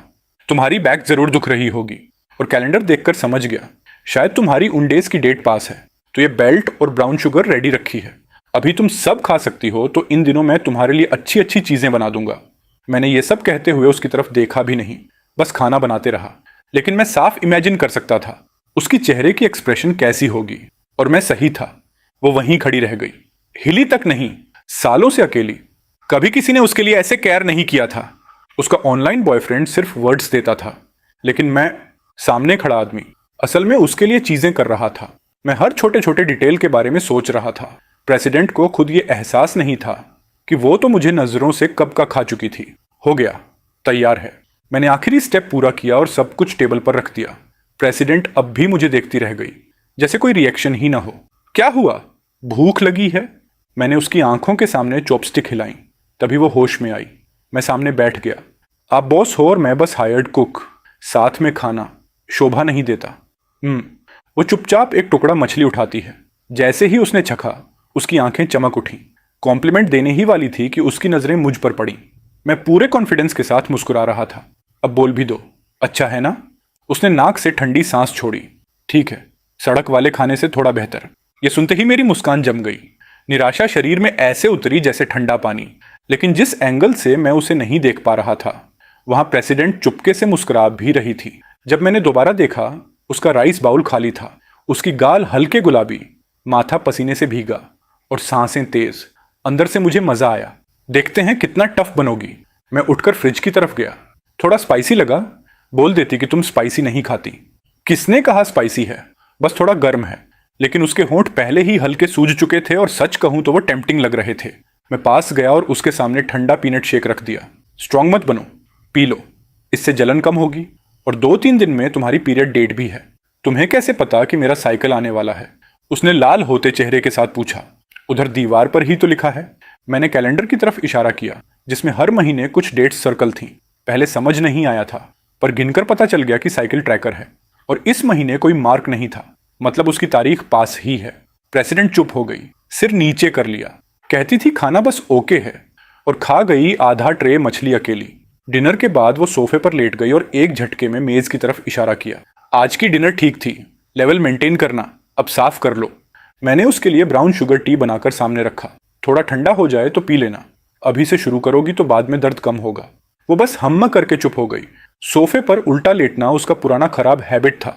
तुम्हारी बैक जरूर दुख रही होगी। और कैलेंडर देखकर समझ गया, शायद तुम्हारी उन डेज की डेट पास है। तो ये बेल्ट और ब्राउन शुगर रेडी रखी है। अभी तुम सब खा सकती हो, तो इन दिनों मैं तुम्हारे लिए अच्छी अच्छी चीजें बना दूंगा। मैंने ये सब कहते हुए उसकी तरफ देखा भी नहीं, बस खाना बनाते रहा। लेकिन मैं साफ इमेजिन कर सकता था उसकी चेहरे की एक्सप्रेशन कैसी होगी। और मैं सही था। वो वहीं खड़ी रह गई, हिली तक नहीं। सालों से अकेली। कभी किसी ने उसके लिए ऐसे केयर नहीं किया था। उसका ऑनलाइन बॉयफ्रेंड सिर्फ वर्ड्स देता था, लेकिन मैं सामने खड़ा आदमी असल में उसके लिए चीजें कर रहा था। मैं हर छोटे छोटे डिटेल के बारे में सोच रहा था। प्रेसिडेंट को खुद ये एहसास नहीं था कि वो तो मुझे नजरों से कब का खा चुकी थी। हो गया, तैयार है। मैंने आखिरी स्टेप पूरा किया और सब कुछ टेबल पर रख दिया। प्रेसिडेंट अब भी मुझे देखती रह गई, जैसे कोई रिएक्शन ही ना हो। क्या हुआ, भूख लगी है? मैंने उसकी आंखों के सामने चॉपस्टिक हिलाई। तभी वो होश में आई। मैं सामने बैठ गया। आप बॉस हो और मैं बस हायर्ड कुक। साथ में खाना शोभा नहीं देता। वो चुपचाप एक टुकड़ा मछली उठाती है। जैसे ही उसने चखा, उसकी आंखें चमक उठी। कॉम्प्लीमेंट देने ही वाली थी कि उसकी नजरें मुझ पर पड़ी। मैं पूरे कॉन्फिडेंस के साथ मुस्कुरा रहा था। अब बोल भी दो, अच्छा है ना? उसने नाक से ठंडी सांस छोड़ी। ठीक है, सड़क वाले खाने से थोड़ा बेहतर। ये सुनते ही मेरी मुस्कान जम गई। निराशा शरीर में ऐसे उतरी जैसे ठंडा पानी। लेकिन जिस एंगल से मैं उसे नहीं देख पा रहा था, वहां प्रेसिडेंट चुपके से मुस्कुरा भी रही थी। जब मैंने दोबारा देखा, उसका राइस बाउल खाली था। उसकी गाल हल्के गुलाबी, माथा पसीने से भीगा और सांसें तेज। अंदर से मुझे मजा आया। देखते हैं कितना टफ बनोगी। मैं उठकर फ्रिज की तरफ गया। थोड़ा स्पाइसी लगा, बोल देती कि तुम स्पाइसी नहीं खाती। किसने कहा स्पाइसी है? बस थोड़ा गर्म है। लेकिन उसके होंठ पहले ही हल्के सूज चुके थे और सच कहूं तो वो टेम्पटिंग लग रहे थे। मैं पास गया और उसके सामने ठंडा पीनट शेक रख दिया। स्ट्रांग मत बनो, पी लो, इससे जलन कम होगी। और 2-3 दिन में तुम्हारी पीरियड डेट भी है। तुम्हें कैसे पता कि मेरा साइकिल आने वाला है? उसने लाल होते चेहरे के साथ पूछा। उधर दीवार पर ही तो लिखा है। मैंने कैलेंडर की तरफ इशारा किया, जिसमें हर महीने कुछ डेट्स सर्कल थी। पहले समझ नहीं आया था, पर गिनकर पता चल गया कि साइकिल ट्रैकर है। और इस महीने कोई मार्क नहीं था, मतलब उसकी तारीख पास ही है। प्रेसिडेंट चुप हो गई, सिर नीचे कर लिया। कहती थी खाना बस ओके है, और खा गई आधा ट्रे मछली अकेली। डिनर के बाद वो सोफे पर लेट गई और एक झटके में मेज की तरफ इशारा किया। आज की डिनर ठीक थी, लेवल मेंटेन करना, अब साफ कर लो। मैंने उसके लिए ब्राउन शुगर टी बनाकर सामने रखा। थोड़ा ठंडा हो जाए तो पी लेना, अभी से शुरू करोगी तो बाद में दर्द कम होगा। वो बस हम्मा करके चुप हो गई। सोफे पर उल्टा लेटना उसका पुराना खराब हैबिट था,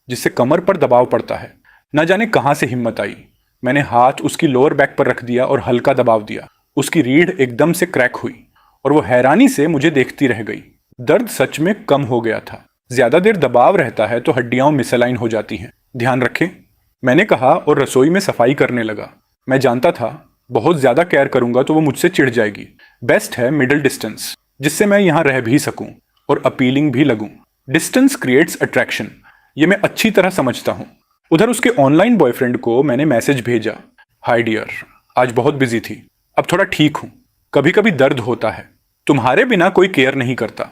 जिससे कमर पर दबाव पड़ता है। न जाने कहां से हिम्मत आई। मैंने हाथ उसकी लोअर बैक पर रख दिया और हल्का दबाव दिया। उसकी रीढ़ एकदम से क्रैक हुई और वो हैरानी से मुझे देखती रह गई। दर्द सच में कम हो गया था। ज्यादा देर दबाव रहता है तो हड्डियां मिसलाइन हो जाती हैं, ध्यान रखें, मैंने कहा और रसोई में सफाई करने लगा। मैं जानता था बहुत ज्यादा केयर करूंगा तो वो मुझसे चिढ़ जाएगी। बेस्ट है मिडिल डिस्टेंस, जिससे मैं यहां रह भी सकूं और अपीलिंग भी लगूं। डिस्टेंस क्रिएट्स अट्रैक्शन, ये मैं अच्छी तरह समझता हूं। उधर उसके ऑनलाइन बॉयफ्रेंड को मैंने मैसेज भेजा, हाय डियर, आज बहुत बिजी थी, अब थोड़ा ठीक हूं, कभी कभी दर्द होता है, तुम्हारे बिना कोई केयर नहीं करता।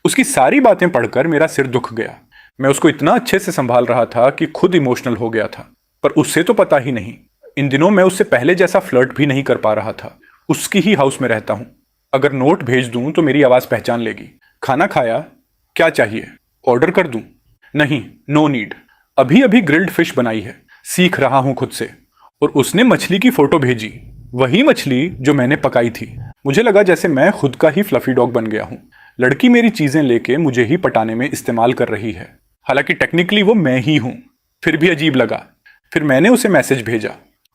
उसकी सारी बातें पढ़कर मेरा सिर दुख गया। मैं उसको इतना अच्छे से संभाल रहा था कि खुद इमोशनल हो गया था, पर उससे तो पता ही नहीं, इन दिनों मैं उससे पहले जैसा फ्लर्ट भी नहीं कर पा रहा था। उसकी ही हाउस में रहता हूं, अगर नोट भेज दूं तो मेरी आवाज पहचान लेगी। खाना खाया? क्या चाहिए, ऑर्डर कर दूं? नहीं, नो नीड, अभी अभी ग्रिल्ड फिश बनाई है, सीख रहा हूं खुद से। और उसने मछली की फोटो भेजी, वही मछली जो मैंने पकाई थी। मुझे लगा जैसे मैं खुद का ही फ्लफी डॉग बन गया हूं। लड़की मेरी चीजें लेके मुझे ही पटाने में इस्तेमाल कर रही है, हालांकि टेक्निकली वो मैं ही हूं। फिर भी अजीब लगा। फिर मैंने उसे मैसेज भेजा,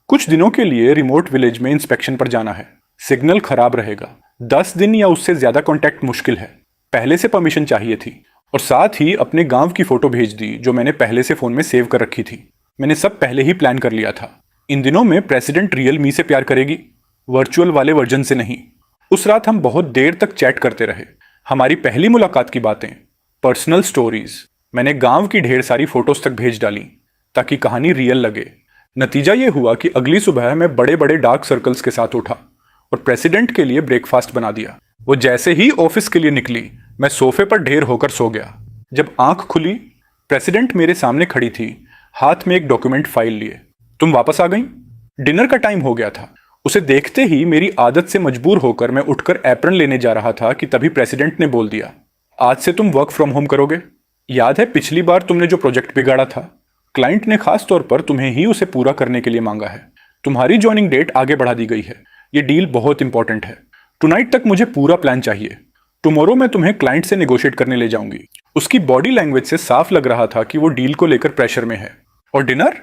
कुछ दिनों के लिए रिमोट विलेज में इंस्पेक्शन पर जाना है, सिग्नल खराब रहेगा, 10 दिन या उससे ज्यादा कांटेक्ट मुश्किल है। पहले से परमिशन चाहिए थी, और साथ ही अपने गांव की फोटो भेज दी जो मैंने पहले से फोन में सेव कर रखी थी। मैंने सब पहले ही प्लान कर लिया था। इन दिनों में प्रेसिडेंट रियल मी से प्यार करेगी, वर्चुअल वाले वर्जन से नहीं। उस रात हम बहुत देर तक चैट करते रहे, हमारी पहली मुलाकात की बातें, पर्सनल स्टोरीज। मैंने गांव की ढेर सारी फोटोज तक भेज डाली ताकि कहानी रियल लगे। नतीजा ये हुआ कि अगली सुबह मैं बड़े बड़े डार्क सर्कल्स के साथ उठा और प्रेसिडेंट के लिए ब्रेकफास्ट बना दिया। वो जैसे ही ऑफिस के लिए निकली, मैं सोफे पर ढेर होकर सो गया। जब आंख खुली, प्रेसिडेंट मेरे सामने खड़ी थी, हाथ में एक डॉक्यूमेंट फाइल लिए। तुम वापस आ गई? डिनर का टाइम हो गया था। उसे देखते ही मेरी आदत से मजबूर होकर मैं उठकर एप्रन लेने जा रहा था कि तभी प्रेसिडेंट ने बोल दिया, आज से तुम वर्क फ्रॉम होम करोगे। याद है पिछली बार तुमने जो प्रोजेक्ट बिगाड़ा था? क्लाइंट ने खास तौर पर तुम्हें ही उसे पूरा करने के लिए मांगा है। तुम्हारी ज्वाइनिंग डेट आगे बढ़ा दी गई है। ये डील बहुत इंपॉर्टेंट है। टुनाइट तक मुझे पूरा प्लान चाहिए। टुमारो मैं तुम्हें क्लाइंट से नेगोशिएट करने ले जाऊंगी। उसकी बॉडी लैंग्वेज से साफ लग रहा था कि वो डील को लेकर प्रेशर में है। और डिनर?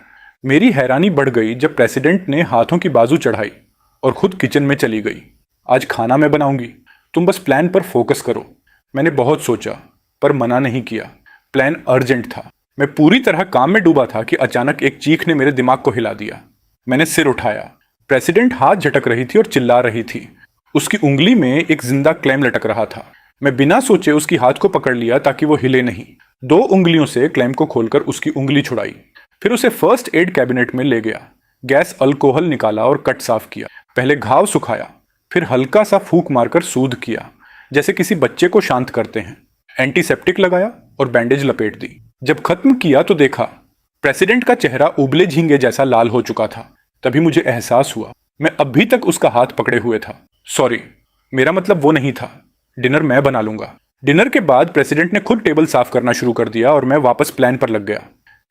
मेरी हैरानी बढ़ गई जब प्रेसिडेंट ने हाथों की बाजू चढ़ाई और खुद किचन में चली गई। आज खाना मैं बनाऊंगी, तुम बस प्लान पर फोकस करो। मैंने बहुत सोचा पर मना नहीं किया। प्लान अर्जेंट था। मैं पूरी तरह काम में डूबा था कि अचानक एक चीख ने मेरे दिमाग को हिला दिया। मैंने सिर उठाया। प्रेसिडेंट हाथ झटक रही थी और चिल्ला रही थी। उसकी उंगली में एक जिंदा क्लेम लटक रहा था। मैं बिना सोचे उसकी हाथ को पकड़ लिया ताकि वो हिले नहीं। 2 उंगलियों से क्लेम को खोलकर उसकी उंगली छुड़ाई, फिर उसे फर्स्ट एड कैबिनेट में ले गया। गैस अल्कोहल निकाला और कट साफ किया। पहले घाव सुखाया, फिर हल्का सा फूंक मारकर सूद किया, जैसे किसी बच्चे को शांत करते हैं। एंटीसेप्टिक लगाया और बैंडेज लपेट दी। जब खत्म किया तो देखा प्रेसिडेंट का चेहरा उबले झींगे जैसा लाल हो चुका था। तभी मुझे एहसास हुआ मैं अभी तक उसका हाथ पकड़े हुए था। सॉरी, मेरा मतलब वो नहीं था। डिनर मैं बना लूंगा। डिनर के बाद प्रेसिडेंट ने खुद टेबल साफ करना शुरू कर दिया और मैं वापस प्लान पर लग गया।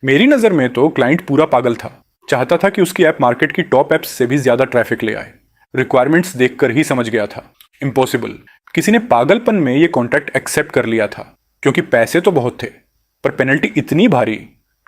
मेरी नजर में तो क्लाइंट पूरा पागल था। चाहता था कि उसकी ऐप मार्केट की टॉप ऐप्स से भी ज्यादा ट्रैफिक ले आए। रिक्वायरमेंट्स देखकर ही समझ गया था, इम्पॉसिबल। किसी ने पागलपन में ये कॉन्ट्रैक्ट एक्सेप्ट कर लिया था, क्योंकि पैसे तो बहुत थे, पर पेनल्टी इतनी भारी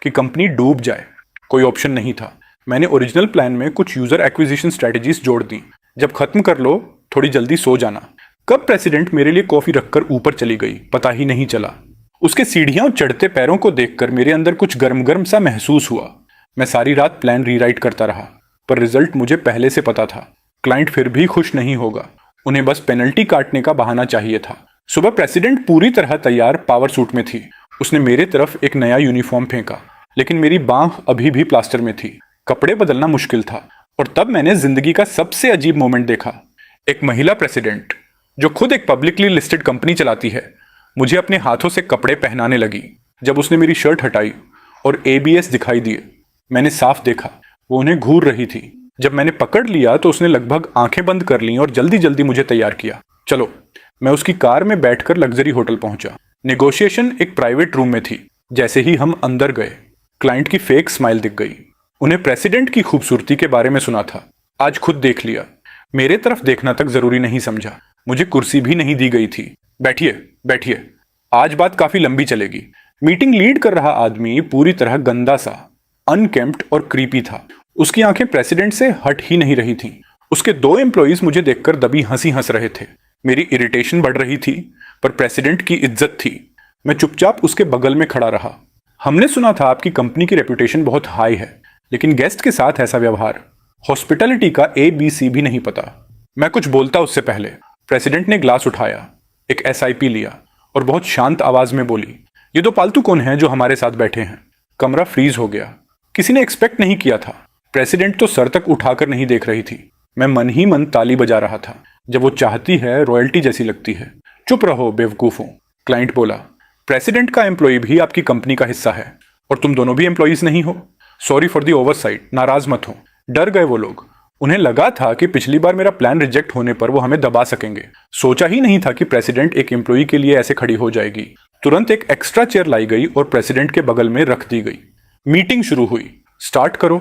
कि कंपनी डूब जाए। कोई ऑप्शन नहीं था। मैंने ओरिजिनल प्लान में कुछ यूजर एक्विजिशन स्ट्रेटजीज जोड़ दी। जब खत्म कर लो, थोड़ी जल्दी सो जाना। कब प्रेसिडेंट मेरे लिए कॉफी रखकर ऊपर चली गई पता ही नहीं चला। उसके सीढ़ियां चढ़ते पैरों को देखकर मेरे अंदर कुछ गर्म गर्म सा महसूस हुआ। मैं सारी रात प्लान रीराइट करता रहा, पर रिजल्ट मुझे पहले से पता था। क्लाइंट फिर भी खुश नहीं होगा। उन्हें बस पेनल्टी काटने का बहाना चाहिए था। सुबह प्रेसिडेंट पूरी तरह तैयार पावर सूट में थी। उसने मेरे तरफ एक नया यूनिफॉर्म फेंका, लेकिन मेरी बांह अभी भी प्लास्टर में थी। कपड़े बदलना मुश्किल था। और तब मैंने जिंदगी का सबसे अजीब मोमेंट देखा। एक महिला प्रेसिडेंट जो खुद एक पब्लिकली लिस्टेड कंपनी चलाती है, मुझे अपने हाथों से कपड़े पहनाने लगी। जब उसने मेरी शर्ट हटाई और ABS दिखाई दिए, मैंने साफ देखा वो उन्हें घूर रही थी। जब मैंने पकड़ लिया तो उसने लगभग आंखें बंद कर लीं और जल्दी जल्दी मुझे तैयार किया। चलो, मैं उसकी कार में बैठकर लग्जरी होटल पहुंचा। नेगोशिएशन एक प्राइवेट रूम में थी। जैसे ही हम अंदर गए, क्लाइंट की फेक स्माइल दिख गई। उन्हें प्रेसिडेंट की खूबसूरती के बारे में सुना था, आज खुद देख लिया। मेरे तरफ देखना तक जरूरी नहीं समझा। मुझे कुर्सी भी नहीं दी गई थी। बैठिए बैठिए, आज बात काफी लंबी चलेगी। मीटिंग लीड कर रहा आदमी पूरी तरह गंदा सा, अनकेम्प्ड और क्रीपी था। उसकी आंखें प्रेसिडेंट से हट ही नहीं रही थीं। उसके 2 एम्प्लॉइज मुझे देखकर दबी हंसी हंस रहे थे। मेरी इरिटेशन बढ़ रही थी, पर प्रेसिडेंट की इज्जत थी। मैं चुपचाप उसके बगल में खड़ा रहा। हमने सुना था आपकी कंपनी की रेपुटेशन बहुत हाई है, लेकिन गेस्ट के साथ ऐसा व्यवहार, हॉस्पिटैलिटी का ABC भी नहीं पता। मैं कुछ बोलता उससे पहले प्रेसिडेंट ने ग्लास उठाया, एक SIP लिया और बहुत शांत आवाज में बोली, ये दो पालतू कौन हैं जो हमारे साथ बैठे हैं? कमरा फ्रीज हो गया। किसी ने एक्सपेक्ट नहीं किया था। प्रेसिडेंट तो सर तक उठाकर नहीं देख रही थी। मैं मन ही मन ताली बजा रहा था। जब वो चाहती है रॉयल्टी जैसी लगती है। चुप रहो बेवकूफों, क्लाइंट बोला। प्रेसिडेंट का एम्प्लॉय भी आपकी कंपनी का हिस्सा है और तुम दोनों भी एम्प्लॉयज नहीं हो। सॉरी फॉर दी ओवरसाइट, नाराज मत हो। डर गए वो लोग। उन्हें लगा था कि पिछली बार मेरा प्लान रिजेक्ट होने पर वो हमें दबा सकेंगे। सोचा ही नहीं था कि प्रेसिडेंट एक एम्प्लॉय के लिए ऐसे खड़ी हो जाएगी। तुरंत एक एक्स्ट्रा चेयर लाई गई और प्रेसिडेंट के बगल में रख दी गई। मीटिंग शुरू हुई। स्टार्ट करो।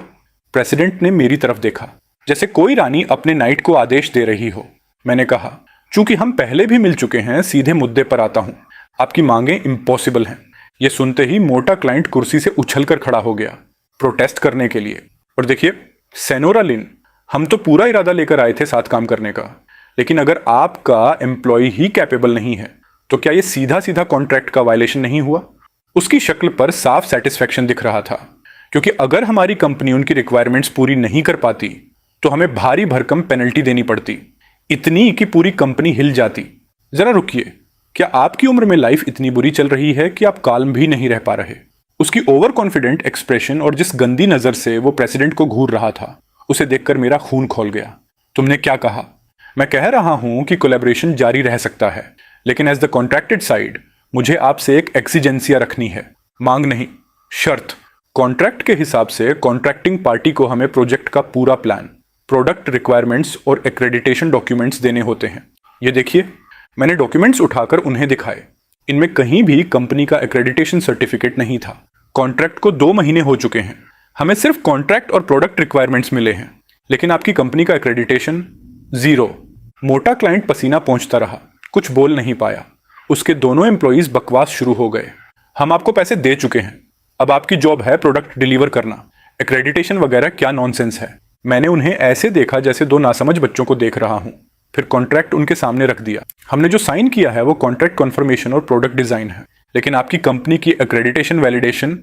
प्रेसिडेंट ने मेरी तरफ देखा, जैसे कोई रानी अपने नाइट को आदेश दे रही हो। मैंने कहा, चूंकि हम पहले भी मिल चुके हैं, सीधे मुद्दे पर आता हूं। आपकी मांगें इम्पॉसिबल हैं। यह सुनते ही मोटा क्लाइंट कुर्सी से उछलकर खड़ा हो गया, प्रोटेस्ट करने के लिए। और देखिए सेनोरा लिन, हम तो पूरा इरादा लेकर आए थे साथ काम करने का, लेकिन अगर आपका एम्प्लॉय ही कैपेबल नहीं है तो क्या यह सीधा सीधा कॉन्ट्रैक्ट का वायलेशन नहीं हुआ? उसकी शक्ल पर साफ सेटिस्फेक्शन दिख रहा था, क्योंकि अगर हमारी कंपनी उनकी रिक्वायरमेंट्स पूरी नहीं कर पाती तो हमें भारी भरकम पेनल्टी देनी पड़ती, इतनी कि पूरी कंपनी हिल जाती। जरा रुकिए, क्या आपकी उम्र में लाइफ इतनी बुरी चल रही है कि आप काल्म भी नहीं रह पा रहे? उसकी ओवर कॉन्फिडेंट एक्सप्रेशन और जिस गंदी नजर से वो प्रेसिडेंट को घूर रहा था, उसे देखकर मेरा खून खौल गया। तुमने क्या कहा? मैं कह रहा हूं कि कोलैबोरेशन जारी रह सकता है, लेकिन एज द कॉन्ट्रैक्टेड साइड मुझे आपसे एक एक्सीजेंसिया रखनी है। मांग नहीं, शर्त। कॉन्ट्रैक्ट के हिसाब से कॉन्ट्रैक्टिंग पार्टी को हमें प्रोजेक्ट का पूरा प्लान, प्रोडक्ट रिक्वायरमेंट्स और एक्रेडिटेशन डॉक्यूमेंट्स देने होते हैं। ये देखिए, मैंने डॉक्यूमेंट्स उठाकर उन्हें दिखाए। इनमें कहीं भी कंपनी का एक्रेडिटेशन सर्टिफिकेट नहीं था। कॉन्ट्रैक्ट को 2 महीने हो चुके हैं। हमें सिर्फ कॉन्ट्रैक्ट और प्रोडक्ट रिक्वायरमेंट्स मिले हैं, लेकिन आपकी कंपनी का एक्रेडिटेशन 0। मोटा क्लाइंट पसीना पोंछता रहा, कुछ बोल नहीं पाया। उसके दोनों एम्प्लॉइज बकवास शुरू हो गए। हम आपको पैसे दे चुके हैं, अब आपकी जॉब है प्रोडक्ट डिलीवर करना। एक्रेडिटेशन वगैरह क्या नॉनसेंस है। मैंने उन्हें ऐसे देखा जैसे 2 नासमझ बच्चों को देख रहा हूं। फिर कॉन्ट्रैक्ट उनके सामने रख दिया। हमने जो साइन किया है वो कॉन्ट्रैक्ट कन्फर्मेशन और प्रोडक्ट डिजाइन है, लेकिन आपकी कंपनी की एक्रेडिटेशन वैलिडेशन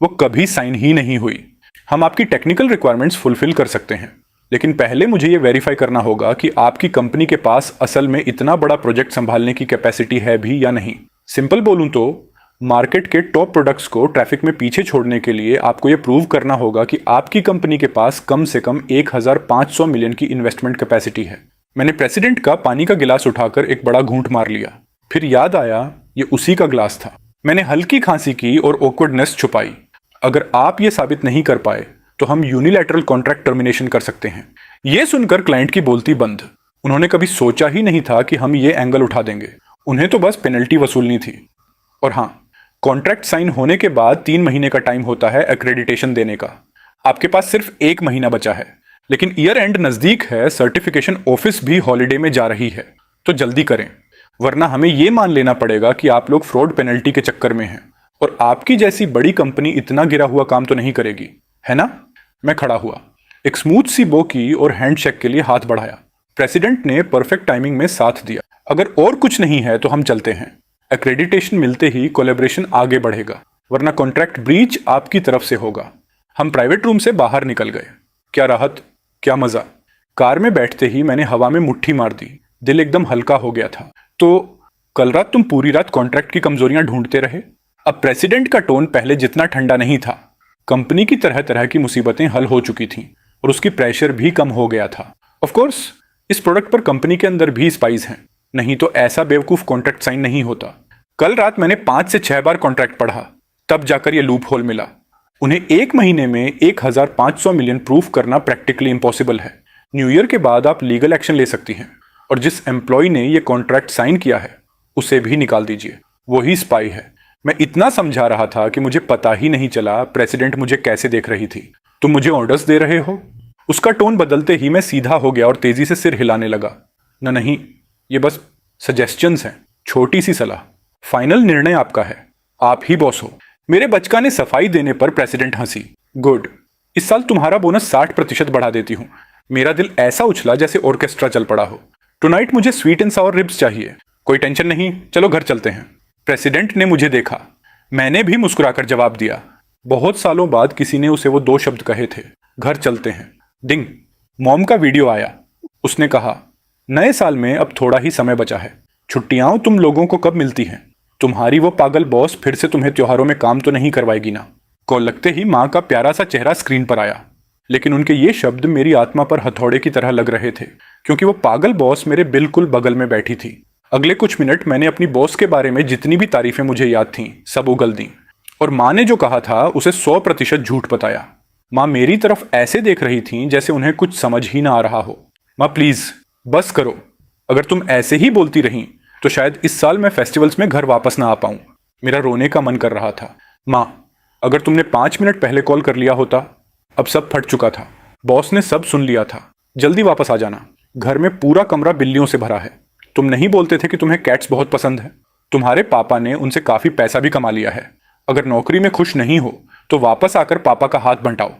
वो कभी साइन ही नहीं हुई। हम आपकी टेक्निकल रिक्वायरमेंट्स फुलफिल कर सकते हैं, लेकिन पहले मुझे ये वेरीफाई करना होगा कि आपकी कंपनी के पास असल में इतना बड़ा प्रोजेक्ट संभालने की कैपेसिटी है भी या नहीं। सिंपल बोलूं तो मार्केट के टॉप प्रोडक्ट्स को ट्रैफिक में पीछे छोड़ने के लिए आपको ये प्रूव करना होगा कि आपकी कंपनी के पास कम से कम 1500 मिलियन की इन्वेस्टमेंट कैपेसिटी है। मैंने प्रेसिडेंट का पानी का गिलास उठाकर एक बड़ा घूंट मार लिया। फिर याद आया ये उसी का ग्लास था। मैंने हल्की खांसी की और ऑकवर्डनेस छुपाई। अगर आप ये साबित नहीं कर पाए तो हम यूनिलैटरल कॉन्ट्रैक्ट टर्मिनेशन कर सकते हैं। यह सुनकर क्लाइंट की बोलती बंद। उन्होंने कभी सोचा ही नहीं था कि हम ये एंगल उठा देंगे। उन्हें तो बस पेनल्टी वसूलनी थी। और हाँ, कॉन्ट्रैक्ट साइन होने के बाद 3 महीने का टाइम होता है एक्रेडिटेशन देने का। आपके पास सिर्फ 1 महीना बचा है, लेकिन ईयर एंड नजदीक है, सर्टिफिकेशन ऑफिस भी हॉलिडे में जा रही है, तो जल्दी करें, वरना हमें यह मान लेना पड़ेगा कि आप लोग फ्रॉड पेनल्टी के चक्कर में हैं और आपकी जैसी बड़ी कंपनी इतना गिरा हुआ काम तो नहीं करेगी, है ना? मैं खड़ा हुआ, एक स्मूथ सी बो की और हैंडशेक के लिए हाथ बढ़ाया। प्रेसिडेंट ने परफेक्ट टाइमिंग में साथ दिया। अगर और कुछ नहीं है तो हम चलते हैं। एक्रेडिटेशन मिलते ही कोलैबोरेशन आगे बढ़ेगा, वरना कॉन्ट्रैक्ट ब्रीच आपकी तरफ से होगा। हम प्राइवेट रूम से बाहर निकल गए। क्या राहत, क्या मजा। कार में बैठते ही मैंने हवा में मुट्ठी मार दी। दिल एकदम हल्का हो गया था। तो कल रात तुम पूरी रात कॉन्ट्रैक्ट की कमजोरियां ढूंढते रहे? अब प्रेसिडेंट का टोन पहले जितना ठंडा नहीं था। कंपनी की तरह तरह की मुसीबतें हल हो चुकी थीं और उसकी प्रेशर भी कम हो गया था। ऑफ कोर्स इस प्रोडक्ट पर कंपनी के अंदर भी स्पाइस हैं, नहीं तो ऐसा बेवकूफ कॉन्ट्रैक्ट साइन नहीं होता। कल रात मैंने 5 से 6 बार कॉन्ट्रैक्ट पढ़ा, तब जाकर यह लूप होल मिला। उन्हें 1 महीने में 1500 मिलियन प्रूफ करना प्रैक्टिकली इम्पॉसिबल है। न्यू ईयर के बाद आप लीगल एक्शन ले सकती हैं और जिस एम्प्लॉय ने यह कॉन्ट्रैक्ट साइन किया है उसे भी निकाल दीजिए, वही स्पाई है। मैं इतना समझा रहा था कि मुझे पता ही नहीं चला प्रेसिडेंट मुझे कैसे देख रही थी। तुम मुझे ऑर्डर्स दे रहे हो? उसका टोन बदलते ही मैं सीधा हो गया और तेजी से सिर हिलाने लगा। नहीं, ये बस सजेस्चंस हैं, छोटी सी सलाह। फाइनल निर्णय आपका है, आप ही बॉस हो। मेरे बचकाने सफाई देने पर प्रेसिडेंट हंसी। गुड, इस साल तुम्हारा बोनस 60% बढ़ा देती हूं। मेरा दिल ऐसा उछला जैसे ऑर्केस्ट्रा चल पड़ा हो। टुनाइट मुझे स्वीट एंड सावर रिब्स चाहिए। कोई टेंशन नहीं, चलो घर चलते हैं। प्रेसिडेंट ने मुझे देखा। मैंने भी मुस्कुराकर जवाब दिया। बहुत सालों बाद किसी ने उसे वो 2 शब्द कहे थे, घर चलते हैं। डिंग, मॉम का वीडियो आया। उसने कहा, नए साल में अब थोड़ा ही समय बचा है। छुट्टियां तुम लोगों को कब मिलती हैं? तुम्हारी वो पागल बॉस फिर से तुम्हें त्योहारों में काम तो नहीं करवाएगी ना। कॉल लगते ही माँ का प्यारा सा चेहरा स्क्रीन पर आया, लेकिन उनके ये शब्द मेरी आत्मा पर हथौड़े की तरह लग रहे थे, क्योंकि वो पागल बॉस मेरे बिल्कुल बगल में बैठी थी। अगले कुछ मिनट मैंने अपनी बॉस के बारे में जितनी भी तारीफें मुझे याद थीं सब उगल दी, और माँ ने जो कहा था उसे 100% झूठ बताया। माँ मेरी तरफ ऐसे देख रही थीं जैसे उन्हें कुछ समझ ही ना आ रहा हो। माँ प्लीज बस करो, अगर तुम ऐसे ही बोलती रहीं तो शायद इस साल मैं फेस्टिवल्स में घर वापस ना आ पाऊं। मेरा रोने का मन कर रहा था। माँ, अगर तुमने 5 मिनट पहले कॉल कर लिया होता। अब सब फट चुका था, बॉस ने सब सुन लिया था। जल्दी वापस आ जाना, घर में पूरा कमरा बिल्लियों से भरा है। तुम नहीं बोलते थे कि तुम्हें कैट्स बहुत पसंद है? तुम्हारे पापा ने उनसे काफी पैसा भी कमा लिया है। अगर नौकरी में खुश नहीं हो तो वापस आकर पापा का हाथ बंटाओ।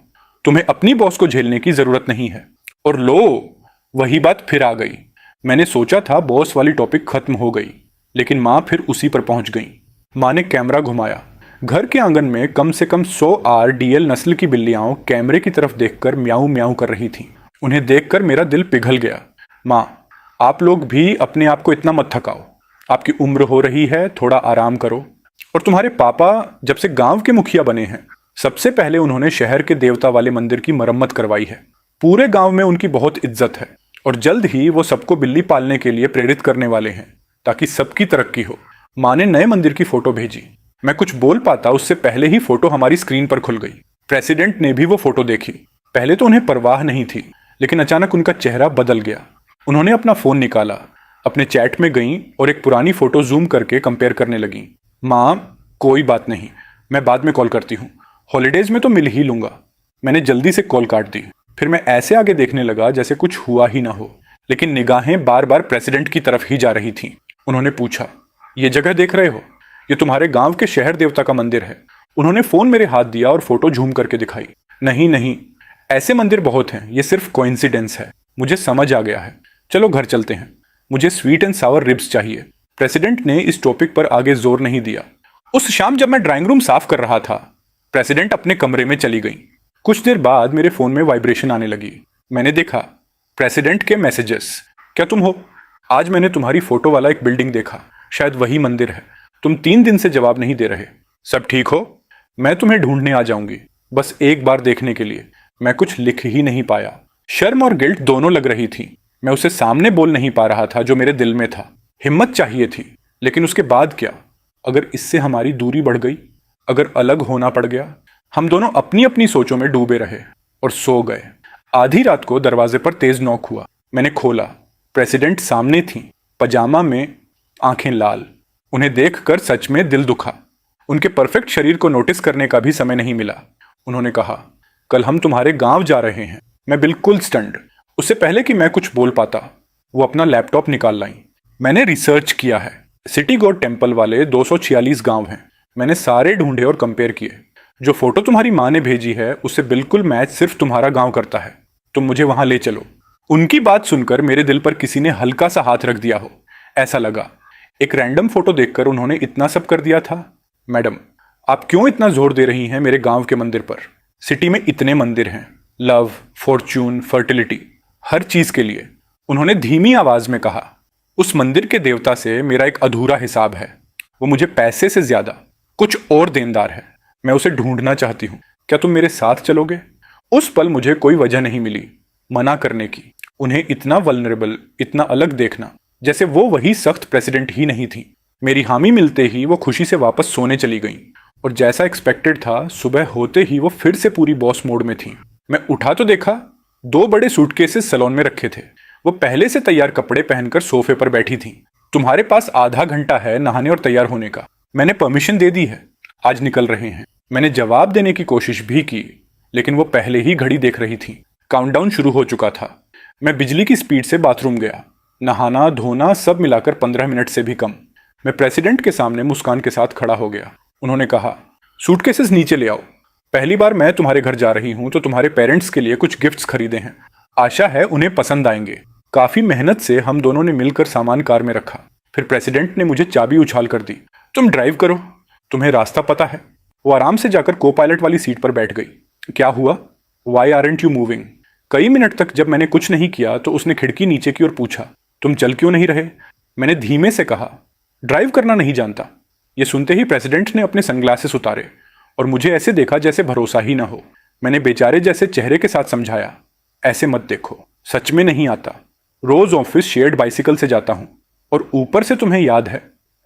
तुम्हें अपनी बॉस को झेलने की जरूरत नहीं है। और लो, वही बात फिर आ गई। मैंने सोचा था बॉस वाली टॉपिक खत्म हो गई, लेकिन माँ फिर उसी पर पहुंच गई। माँ ने कैमरा घुमाया। घर के आंगन में कम से कम 100 RDL नस्ल की बिल्लियां कैमरे की तरफ देखकर म्याऊं म्याऊं कर रही थीं। उन्हें देखकर मेरा दिल पिघल गया। माँ, आप लोग भी अपने आप को इतना मत थकाओ। आपकी उम्र हो रही है, थोड़ा आराम करो। और तुम्हारे पापा जब से गांव के मुखिया बने हैं, सबसे पहले उन्होंने शहर के देवता वाले मंदिर की मरम्मत करवाई है। पूरे गांव में उनकी बहुत इज्जत है, और जल्द ही वो सबको बिल्ली पालने के लिए प्रेरित करने वाले हैं, ताकि सबकी तरक्की हो। माँ ने नए मंदिर की फोटो भेजी। मैं कुछ बोल पाता उससे पहले ही फोटो हमारी स्क्रीन पर खुल गई। प्रेसिडेंट ने भी वो फोटो देखी। पहले तो उन्हें परवाह नहीं थी, लेकिन अचानक उनका चेहरा बदल गया। उन्होंने अपना फोन निकाला, अपने चैट में गईं और एक पुरानी फोटो जूम करके कंपेयर करने लगीं। माँ, कोई बात नहीं, मैं बाद में कॉल करती हूँ। हॉलीडेज में तो मिल ही लूंगा। मैंने जल्दी से कॉल काट दी। फिर मैं ऐसे आगे देखने लगा जैसे कुछ हुआ ही ना हो, लेकिन निगाहें बार बार प्रेसिडेंट की तरफ ही जा रही थीं। उन्होंने पूछा, ये जगह देख रहे हो? ये तुम्हारे गांव के शहर देवता का मंदिर है। उन्होंने फोन मेरे हाथ दिया और फोटो झूम करके दिखाई। नहीं नहीं, ऐसे मंदिर बहुत हैं, ये सिर्फ कोइंसिडेंस है। मुझे समझ आ गया है, चलो घर चलते हैं। मुझे स्वीट एंड सावर रिब्स चाहिए। प्रेसिडेंट ने इस टॉपिक पर आगे जोर नहीं दिया। उस शाम जब मैं ड्राइंग रूम साफ कर रहा था, प्रेसिडेंट अपने कमरे में चली गई। कुछ देर बाद मेरे फोन में वाइब्रेशन आने लगी। मैंने देखा, प्रेसिडेंट के मैसेजेस। क्या तुम हो? आज मैंने तुम्हारी फोटो वाला एक बिल्डिंग देखा, शायद वही मंदिर है। तुम 3 दिन से जवाब नहीं दे रहे। सब ठीक हो? मैं तुम्हें ढूंढने आ जाऊंगी, बस एक बार देखने के लिए। मैं कुछ लिख ही नहीं पाया। शर्म और गिल्ट दोनों लग रही थी। मैं उसे सामने बोल नहीं पा रहा था जो मेरे दिल में था। हिम्मत चाहिए थी, लेकिन उसके बाद क्या? अगर इससे हमारी दूरी बढ़ गई, अगर अलग होना पड़ गया? हम दोनों अपनी अपनी सोचों में डूबे रहे और सो गए। आधी रात को दरवाजे पर तेज नॉक हुआ। मैंने खोला। प्रेसिडेंट सामने थी, पजामा में, आंखें लाल। उन्हें देखकर सच में दिल दुखा। उनके परफेक्ट शरीर को नोटिस करने का भी समय नहीं मिला। उन्होंने कहा, कल हम तुम्हारे गांव जा रहे हैं। मैं बिल्कुल स्टंड। उससे पहले कि मैं कुछ बोल पाता, वो अपना लैपटॉप निकाल लाई। मैंने रिसर्च किया है। सिटी गॉड टेम्पल वाले 246 गांव हैं। मैंने सारे ढूंढे और कंपेयर किए। जो फोटो तुम्हारी माँ ने भेजी है उससे बिल्कुल मैच सिर्फ तुम्हारा गांव करता है। तुम मुझे वहां ले चलो। उनकी बात सुनकर मेरे दिल पर किसी ने हल्का सा हाथ रख दिया हो, ऐसा लगा। एक रैंडम फोटो देखकर उन्होंने इतना सब कर दिया था। मैडम, आप क्यों इतना जोर दे रही हैं मेरे गांव के मंदिर पर? सिटी में इतने मंदिर हैं, लव, फॉर्च्यून, फर्टिलिटी, हर चीज के लिए। उन्होंने धीमी आवाज में कहा, उस मंदिर के देवता से मेरा एक अधूरा हिसाब है। वो मुझे पैसे से ज्यादा कुछ और देनदार है। मैं उसे ढूंढना चाहती हूँ। क्या तुम मेरे साथ चलोगे? उस पल मुझे कोई वजह नहीं मिली मना करने की। उन्हें इतना वल्नरेबल, इतना अलग देखना, जैसे वो वही सख्त प्रेसिडेंट ही नहीं थी। मेरी हामी मिलते ही वो खुशी से वापस सोने चली गईं, और जैसा एक्सपेक्टेड था, सुबह होते ही वो फिर से पूरी बॉस मोड में थी। मैं उठा तो देखा, 2 बड़े सूटकेसेस सैलून में रखे थे। वो पहले से तैयार कपड़े पहनकर सोफे पर बैठी थी। तुम्हारे पास आधा घंटा है नहाने और तैयार होने का। मैंने परमिशन दे दी है, आज निकल रहे हैं। मैंने जवाब देने की कोशिश भी की, लेकिन वो पहले ही घड़ी देख रही थी। काउंटडाउन शुरू हो चुका था। मैं बिजली की स्पीड से बाथरूम गया। नहाना धोना सब मिलाकर 15 मिनट से भी कम। मैं प्रेसिडेंट के सामने मुस्कान के साथ खड़ा हो गया। उन्होंने कहा, सूटकेसेस नीचे ले आओ। पहली बार मैं तुम्हारे घर जा रही हूं तो तुम्हारे पेरेंट्स के लिए कुछ गिफ्ट्स खरीदे हैं। आशा है उन्हें पसंद आएंगे। काफी मेहनत से हम दोनों ने मिलकर सामान कार में रखा। फिर प्रेसिडेंट ने मुझे चाबी उछाल कर दी। तुम ड्राइव करो, तुम्हें रास्ता पता है। वो आराम से जाकर को पायलट वाली सीट पर बैठ गई। क्या हुआ? Why aren't you moving? कई मिनट तक जब मैंने कुछ नहीं किया तो उसने खिड़की नीचे की ओर पूछा, तुम चल क्यों नहीं रहे? मैंने धीमे से कहा, ड्राइव करना नहीं जानता। ये सुनते ही प्रेसिडेंट ने अपने सनग्लासेस उतारे और मुझे ऐसे देखा जैसे भरोसा ही ना हो। मैंने बेचारे जैसे चेहरे के साथ समझाया, ऐसे मत देखो, सच में नहीं आता। रोज ऑफिस शेयर्ड बाइसिकल से जाता हूं और ऊपर से तुम्हें याद है,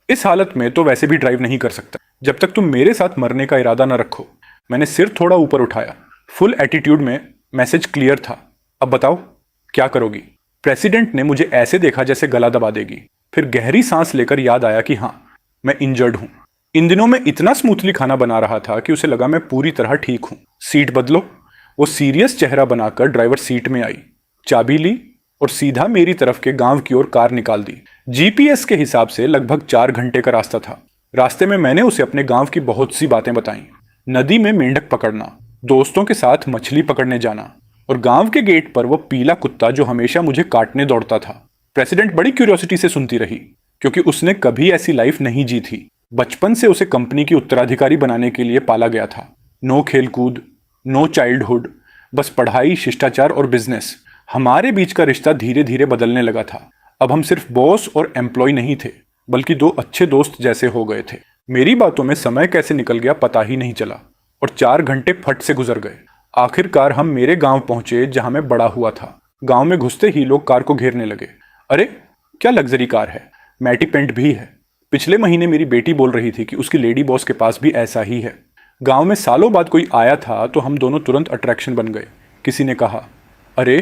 इस हालत में तो वैसे भी ड्राइव नहीं कर सकता जब तक तुम मेरे साथ मरने का इरादा न रखो। मैंने सिर थोड़ा ऊपर उठाया, फुल एटीट्यूड में। मैसेज क्लियर था। अब बताओ क्या करोगी? प्रेसिडेंट ने मुझे ऐसे देखा जैसे गला दबा देगी। फिर गहरी सांस लेकर याद आया कि हाँ, मैं इंजर्ड हूं। इन दिनों मैं इतना स्मूथली खाना बना रहा था कि उसे लगा मैं पूरी तरह ठीक हूं। सीट बदलो। वो सीरियस चेहरा बनाकर ड्राइवर सीट में आई, चाबी ली और सीधा मेरी तरफ के गांव की ओर कार निकाल दी। जीपीएस के हिसाब से लगभग 4 घंटे का रास्ता था। रास्ते में मैंने उसे अपने गांव की बहुत सी बातें बताई। नदी में मेंढक पकड़ना, दोस्तों के साथ मछली पकड़ने जाना और गांव के गेट पर वो पीला कुत्ता जो हमेशा मुझे काटने दौड़ता था। प्रेसिडेंट बड़ी क्यूरियोसिटी से सुनती रही क्योंकि उसने कभी ऐसी लाइफ नहीं जी थी। बचपन से उसे कंपनी की उत्तराधिकारी बनाने के लिए पाला गया था। नो खेलकूद, नो चाइल्डहुड, बस पढ़ाई, शिष्टाचार और बिजनेस। हमारे बीच का रिश्ता धीरे धीरे बदलने लगा था। अब हम सिर्फ बॉस और एम्प्लॉय नहीं थे, बल्कि 2 अच्छे दोस्त जैसे हो गए थे। मेरी बातों में समय कैसे निकल गया पता ही नहीं चला और 4 घंटे फट से गुजर गए। आखिरकार हम मेरे गांव पहुंचे जहां मैं बड़ा हुआ था। गांव में घुसते ही लोग कार को घेरने लगे। अरे क्या लग्जरी कार है, मैटी पेंट भी है। पिछले महीने मेरी बेटी बोल रही थी कि उसकी लेडी बॉस के पास भी ऐसा ही है। गांव में सालों बाद कोई आया था तो हम दोनों तुरंत अट्रैक्शन बन गए। किसी ने कहा, अरे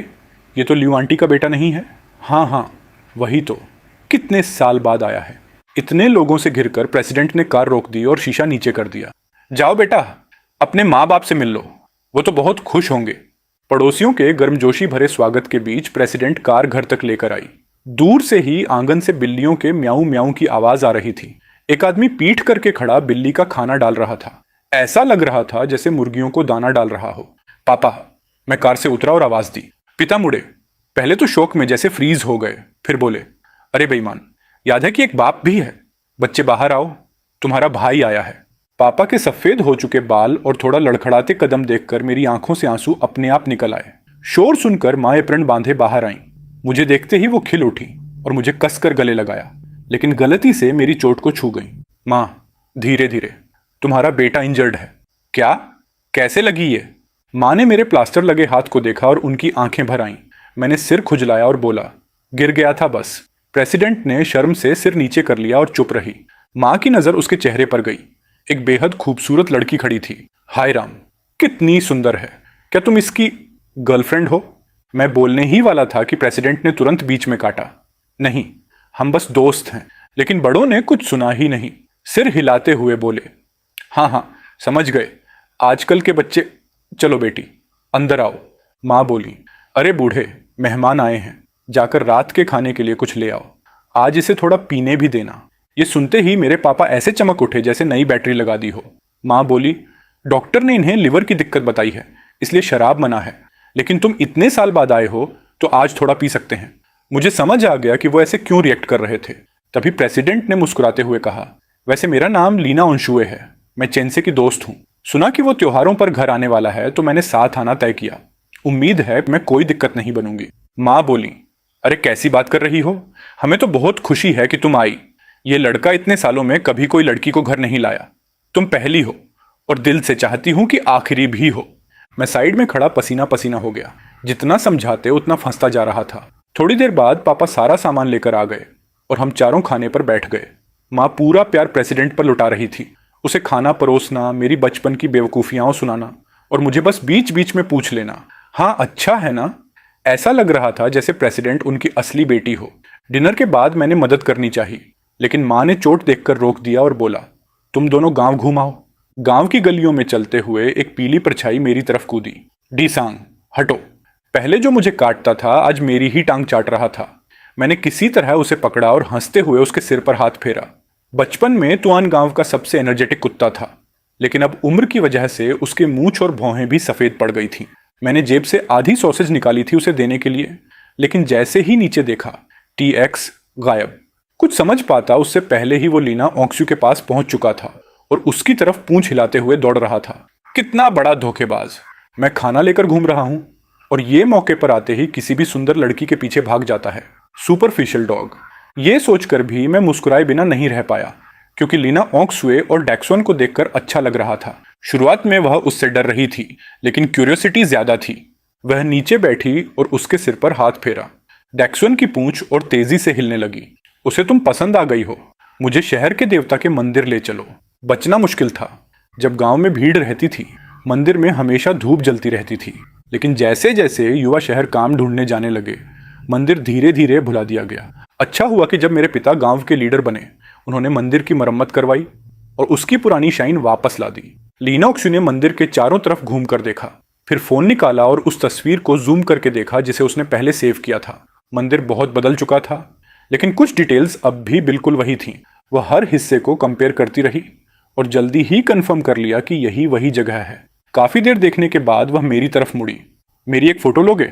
ये तो लियो आंटी का बेटा नहीं है? हाँ हाँ वही तो, कितने साल बाद आया है। इतने लोगों से घिरकर प्रेसिडेंट ने कार रोक दी और शीशा नीचे कर दिया। जाओ बेटा, अपने माँ बाप से मिल लो, वो तो बहुत खुश होंगे। पड़ोसियों के गर्मजोशी भरे स्वागत के बीच प्रेसिडेंट कार घर तक लेकर आई। दूर से ही आंगन से बिल्लियों के म्याऊं म्याऊं की आवाज आ रही थी। एक आदमी पीठ करके खड़ा बिल्ली का खाना डाल रहा था। ऐसा लग रहा था जैसे मुर्गियों को दाना डाल रहा हो। पापा, मैं कार से उतरा और आवाज दी। पिता मुड़े, पहले तो शौक में जैसे फ्रीज हो गए, फिर बोले, अरे बेईमान, याद है कि एक बाप भी है? बच्चे बाहर आओ, तुम्हारा भाई आया है। पापा के सफेद हो चुके बाल और थोड़ा लड़खड़ाते कदम देखकर मेरी आंखों से आंसू अपने आप निकल आए। शोर सुनकर माँ एप्रन बांधे बाहर आईं। मुझे देखते ही वो खिल उठी और मुझे कसकर गले लगाया, लेकिन गलती से मेरी चोट को छू गई। माँ, धीरे धीरे, तुम्हारा बेटा इंजर्ड है। क्या? कैसे लगी ये? माँ ने मेरे प्लास्टर लगे हाथ को देखा और उनकी आंखें भर आईं। मैंने सिर खुजलाया और बोला, गिर गया था बस। प्रेसिडेंट ने शर्म से सिर नीचे कर लिया और चुप रही। माँ की नजर उसके चेहरे पर गई। एक बेहद खूबसूरत लड़की खड़ी थी। हाय राम, कितनी सुंदर है। क्या तुम इसकी गर्लफ्रेंड हो? मैं बोलने ही वाला था कि प्रेसिडेंट ने तुरंत बीच में काटा। नहीं, हम बस दोस्त हैं। लेकिन बड़ों ने कुछ सुना ही नहीं, सिर हिलाते हुए बोले, हाँ हाँ समझ गए, आजकल के बच्चे। चलो बेटी अंदर आओ। माँ बोली, अरे बूढ़े, मेहमान आए हैं, जाकर रात के खाने के लिए कुछ ले आओ। आज इसे थोड़ा पीने भी देना। ये सुनते ही मेरे पापा ऐसे चमक उठे जैसे नई बैटरी लगा दी हो। माँ बोली, डॉक्टर ने इन्हें लिवर की दिक्कत बताई है, इसलिए शराब मना है, लेकिन तुम इतने साल बाद आए हो तो आज थोड़ा पी सकते हैं। मुझे समझ आ गया कि वो ऐसे क्यों रिएक्ट कर रहे थे। तभी प्रेसिडेंट ने मुस्कुराते हुए कहा, वैसे मेरा नाम लीना ओंशुए है, मैं चेन्से की दोस्त हूँ। सुना कि वो त्योहारों पर घर आने वाला है तो मैंने साथ आना तय किया। उम्मीद है मैं कोई दिक्कत नहीं बनूंगी। माँ बोली, अरे कैसी बात कर रही हो, हमें तो बहुत खुशी है कि तुम आई। ये लड़का इतने सालों में कभी कोई लड़की को घर नहीं लाया। तुम पहली हो और दिल से चाहती हूं कि आखिरी भी हो। मैं साइड में खड़ा पसीना पसीना हो गया। जितना समझाते उतना फंसता जा रहा था। थोड़ी देर बाद पापा सारा सामान लेकर आ गए और हम चारों खाने पर बैठ गए। माँ पूरा प्यार प्रेसिडेंट पर लुटा रही थी। उसे खाना परोसना, मेरी बचपन की बेवकूफियां सुनाना और मुझे बस बीच बीच में पूछ लेना, हाँ अच्छा है ना। ऐसा लग रहा था जैसे प्रेसिडेंट उनकी असली बेटी हो। डिनर के बाद मैंने मदद करनी चाहिए, लेकिन माँ ने चोट देखकर रोक दिया और बोला, तुम दोनों गांव घुमाओ। गांव की गलियों में चलते हुए एक पीली परछाई मेरी तरफ कूदी। डी सांग, हटो। पहले जो मुझे काटता था आज मेरी ही टांग चाट रहा था। मैंने किसी तरह उसे पकड़ा और हंसते हुए उसके सिर पर हाथ फेरा। बचपन में तुआन गांव का सबसे एनर्जेटिक कुत्ता था, लेकिन अब उम्र की वजह से उसके मूंछ और भौहें भी सफेद पड़ गई थीं। मैंने जेब से आधी सॉसेज निकाली थी उसे देने के लिए, लेकिन जैसे ही नीचे देखा, TX गायब। कुछ समझ पाता उससे पहले ही वो लीना ओंक्सू के पास पहुंच चुका था और उसकी तरफ पूंछ हिलाते हुए दौड़ रहा था। कितना बड़ा धोखेबाज। मैं खाना लेकर घूम रहा हूं और ये मौके पर आते ही किसी भी सुंदर लड़की के पीछे भाग जाता है। Superficial dog. ये सोचकर भी मैं मुस्कुराए बिना नहीं रह पाया। क्योंकि लीना ओंगसुए और डैक्सुन को देखकर अच्छा लग रहा था। शुरुआत में वह उससे डर रही थी, लेकिन क्यूरियोसिटी ज्यादा थी। वह नीचे बैठी और उसके सिर पर हाथ फेरा। डैक्सुन की पूंछ और तेजी से हिलने लगी। उसे तुम पसंद आ गई हो, मुझे शहर के देवता के मंदिर ले चलो। बचना मुश्किल था। जब गांव में भीड़ रहती थी, मंदिर में हमेशा धूप जलती रहती थी। लेकिन जैसे जैसे युवा शहर काम ढूंढने जाने लगे, मंदिर धीरे धीरे भुला दिया गया। अच्छा हुआ कि जब मेरे पिता गांव के लीडर बने, उन्होंने मंदिर की मरम्मत करवाई और उसकी पुरानी शाइन वापस ला दी। लीना ओंगसू ने मंदिर के चारों तरफ घूम कर देखा, फिर फोन निकाला और उस तस्वीर को जूम करके देखा जिसे उसने पहले सेव किया था। मंदिर बहुत बदल चुका था, लेकिन कुछ डिटेल्स अब भी बिल्कुल वही थीं। वह हर हिस्से को कंपेयर करती रही और जल्दी ही कंफर्म कर लिया कि यही वही जगह है। काफी देर देखने के बाद वह मेरी तरफ मुड़ी। मेरी एक फोटो लोगे?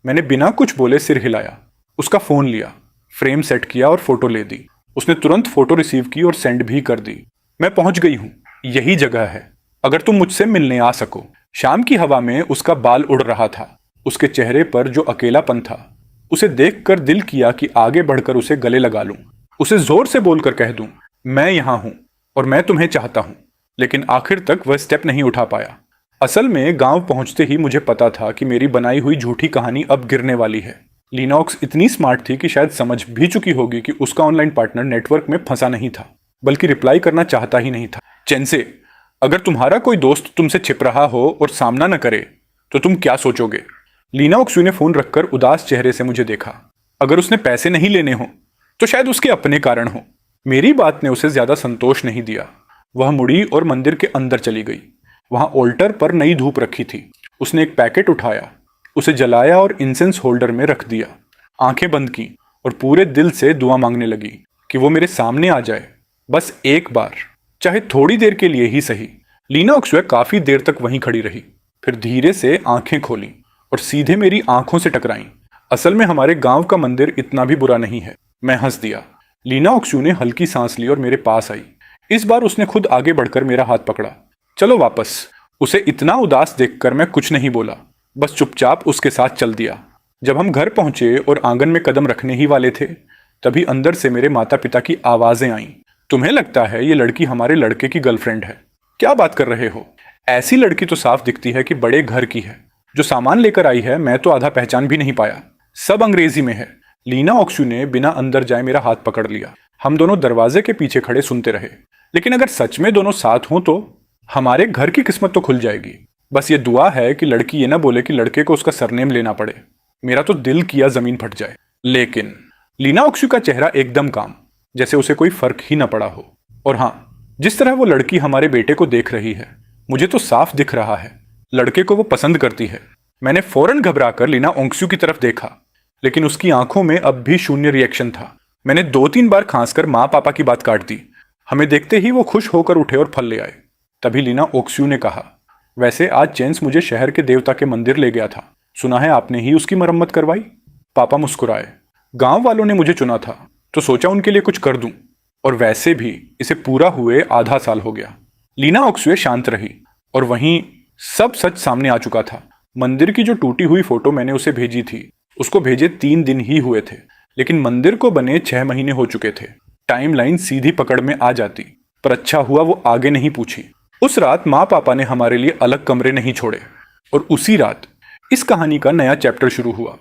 मैंने बिना कुछ बोले सिर हिलाया। उसका फोन लिया, फ्रेम सेट किया और फोटो ले दी। उसने तुरंत फोटो रिसीव की और सेंड भी कर दी। मैं पहुंच गई हूं, यही जगह है, अगर तुम मुझसे मिलने आ सको। शाम की हवा में उसका बाल उड़ रहा था। उसके चेहरे पर जो अकेलापन था, उसे देखकर दिल किया कि आगे बढ़कर उसे गले लगा लूं, उसे जोर से बोलकर कह दूं, मैं यहां हूं और मैं तुम्हें चाहता हूं। लेकिन आखिर तक वह स्टेप नहीं उठा पाया। असल में गांव पहुंचते ही मुझे पता था कि मेरी बनाई हुई झूठी कहानी अब गिरने वाली है। लिनॉक्स इतनी स्मार्ट थी कि शायद समझ भी चुकी होगी कि उसका ऑनलाइन पार्टनर नेटवर्क में फंसा नहीं था, बल्कि रिप्लाई करना चाहता ही नहीं था। चेंसे, अगर तुम्हारा कोई दोस्त तुमसे छिप रहा हो और सामना न करे तो तुम क्या सोचोगे? लीना ओंगसू ने फोन रखकर उदास चेहरे से मुझे देखा। अगर उसने पैसे नहीं लेने हो तो शायद उसके अपने कारण हो। मेरी बात ने उसे ज्यादा संतोष नहीं दिया। वह मुड़ी और मंदिर के अंदर चली गई। वहां ऑल्टर पर नई धूप रखी थी। उसने एक पैकेट उठाया, उसे जलाया और इंसेंस होल्डर में रख दिया। आंखें बंद की और पूरे दिल से दुआ मांगने लगी कि वो मेरे सामने आ जाए, बस एक बार, चाहे थोड़ी देर के लिए ही सही। लीना ओंगसू काफी देर तक वहीं खड़ी रही, फिर धीरे से आंखें खोली और सीधे मेरी आंखों से टकराई। असल में हमारे गांव का मंदिर इतना भी बुरा नहीं है। मैं हंस दिया। लीना ओंगसू ने हल्की सांस ली और मेरे पास आई। इस बार उसने खुद आगे बढ़कर मेरा हाथ पकड़ा। चलो वापस। उसे इतना उदास देखकर मैं कुछ नहीं बोला, बस चुपचाप उसके साथ चल दिया। जब हम घर पहुंचे और आंगन में कदम रखने ही वाले थे, तभी अंदर से मेरे माता पिता की आवाजें आईं। तुम्हें लगता है ये लड़की हमारे लड़के की गर्लफ्रेंड है? क्या बात कर रहे हो? ऐसी लड़की तो साफ दिखती है कि बड़े घर की है। जो सामान लेकर आई है मैं तो आधा पहचान भी नहीं पाया, सब अंग्रेजी में है। लीना ओंगसू ने बिना अंदर जाए मेरा हाथ पकड़ लिया। हम दोनों दरवाजे के पीछे खड़े सुनते रहे। लेकिन अगर सच में दोनों साथ हों तो हमारे घर की किस्मत तो खुल जाएगी। बस ये दुआ है कि लड़की ये ना बोले कि लड़के को उसका सरनेम लेना पड़े। मेरा तो दिल किया जमीन फट जाए। लेकिन लीना ओंगसू का चेहरा एकदम काम, जैसे उसे कोई फर्क ही ना पड़ा हो। और हाँ, जिस तरह वो लड़की हमारे बेटे को देख रही है, मुझे तो साफ दिख रहा है लड़के को वो पसंद करती है। मैंने फौरन घबराकर लीना ओंगसू की तरफ देखा, लेकिन उसकी आंखों में अब भी शून्य रिएक्शन था। मैंने 2-3 बार खांसकर माँ पापा की बात काट दी। हमें देखते ही वो खुश होकर उठे और फल ले आए। तभी लीना ओंगसू ने कहा, वैसे आज चेंस मुझे शहर के देवता के मंदिर ले गया था, सुना है आपने ही उसकी मरम्मत करवाई? पापा मुस्कुराए। गांव वालों ने मुझे चुना था तो सोचा उनके लिए कुछ कर दूं, और वैसे भी इसे पूरा हुए आधा साल हो गया। लीना ओंगसू शांत रही और वहीं सब सच सामने आ चुका था। मंदिर की जो टूटी हुई फोटो मैंने उसे भेजी थी, उसको भेजे 3 दिन ही हुए थे, लेकिन मंदिर को बने 6 महीने हो चुके थे। टाइमलाइन सीधी पकड़ में आ जाती, पर अच्छा हुआ वो आगे नहीं पूछी। उस रात माँ पापा ने हमारे लिए अलग कमरे नहीं छोड़े और उसी रात इस कहानी का नया चैप्टर शुरू हुआ।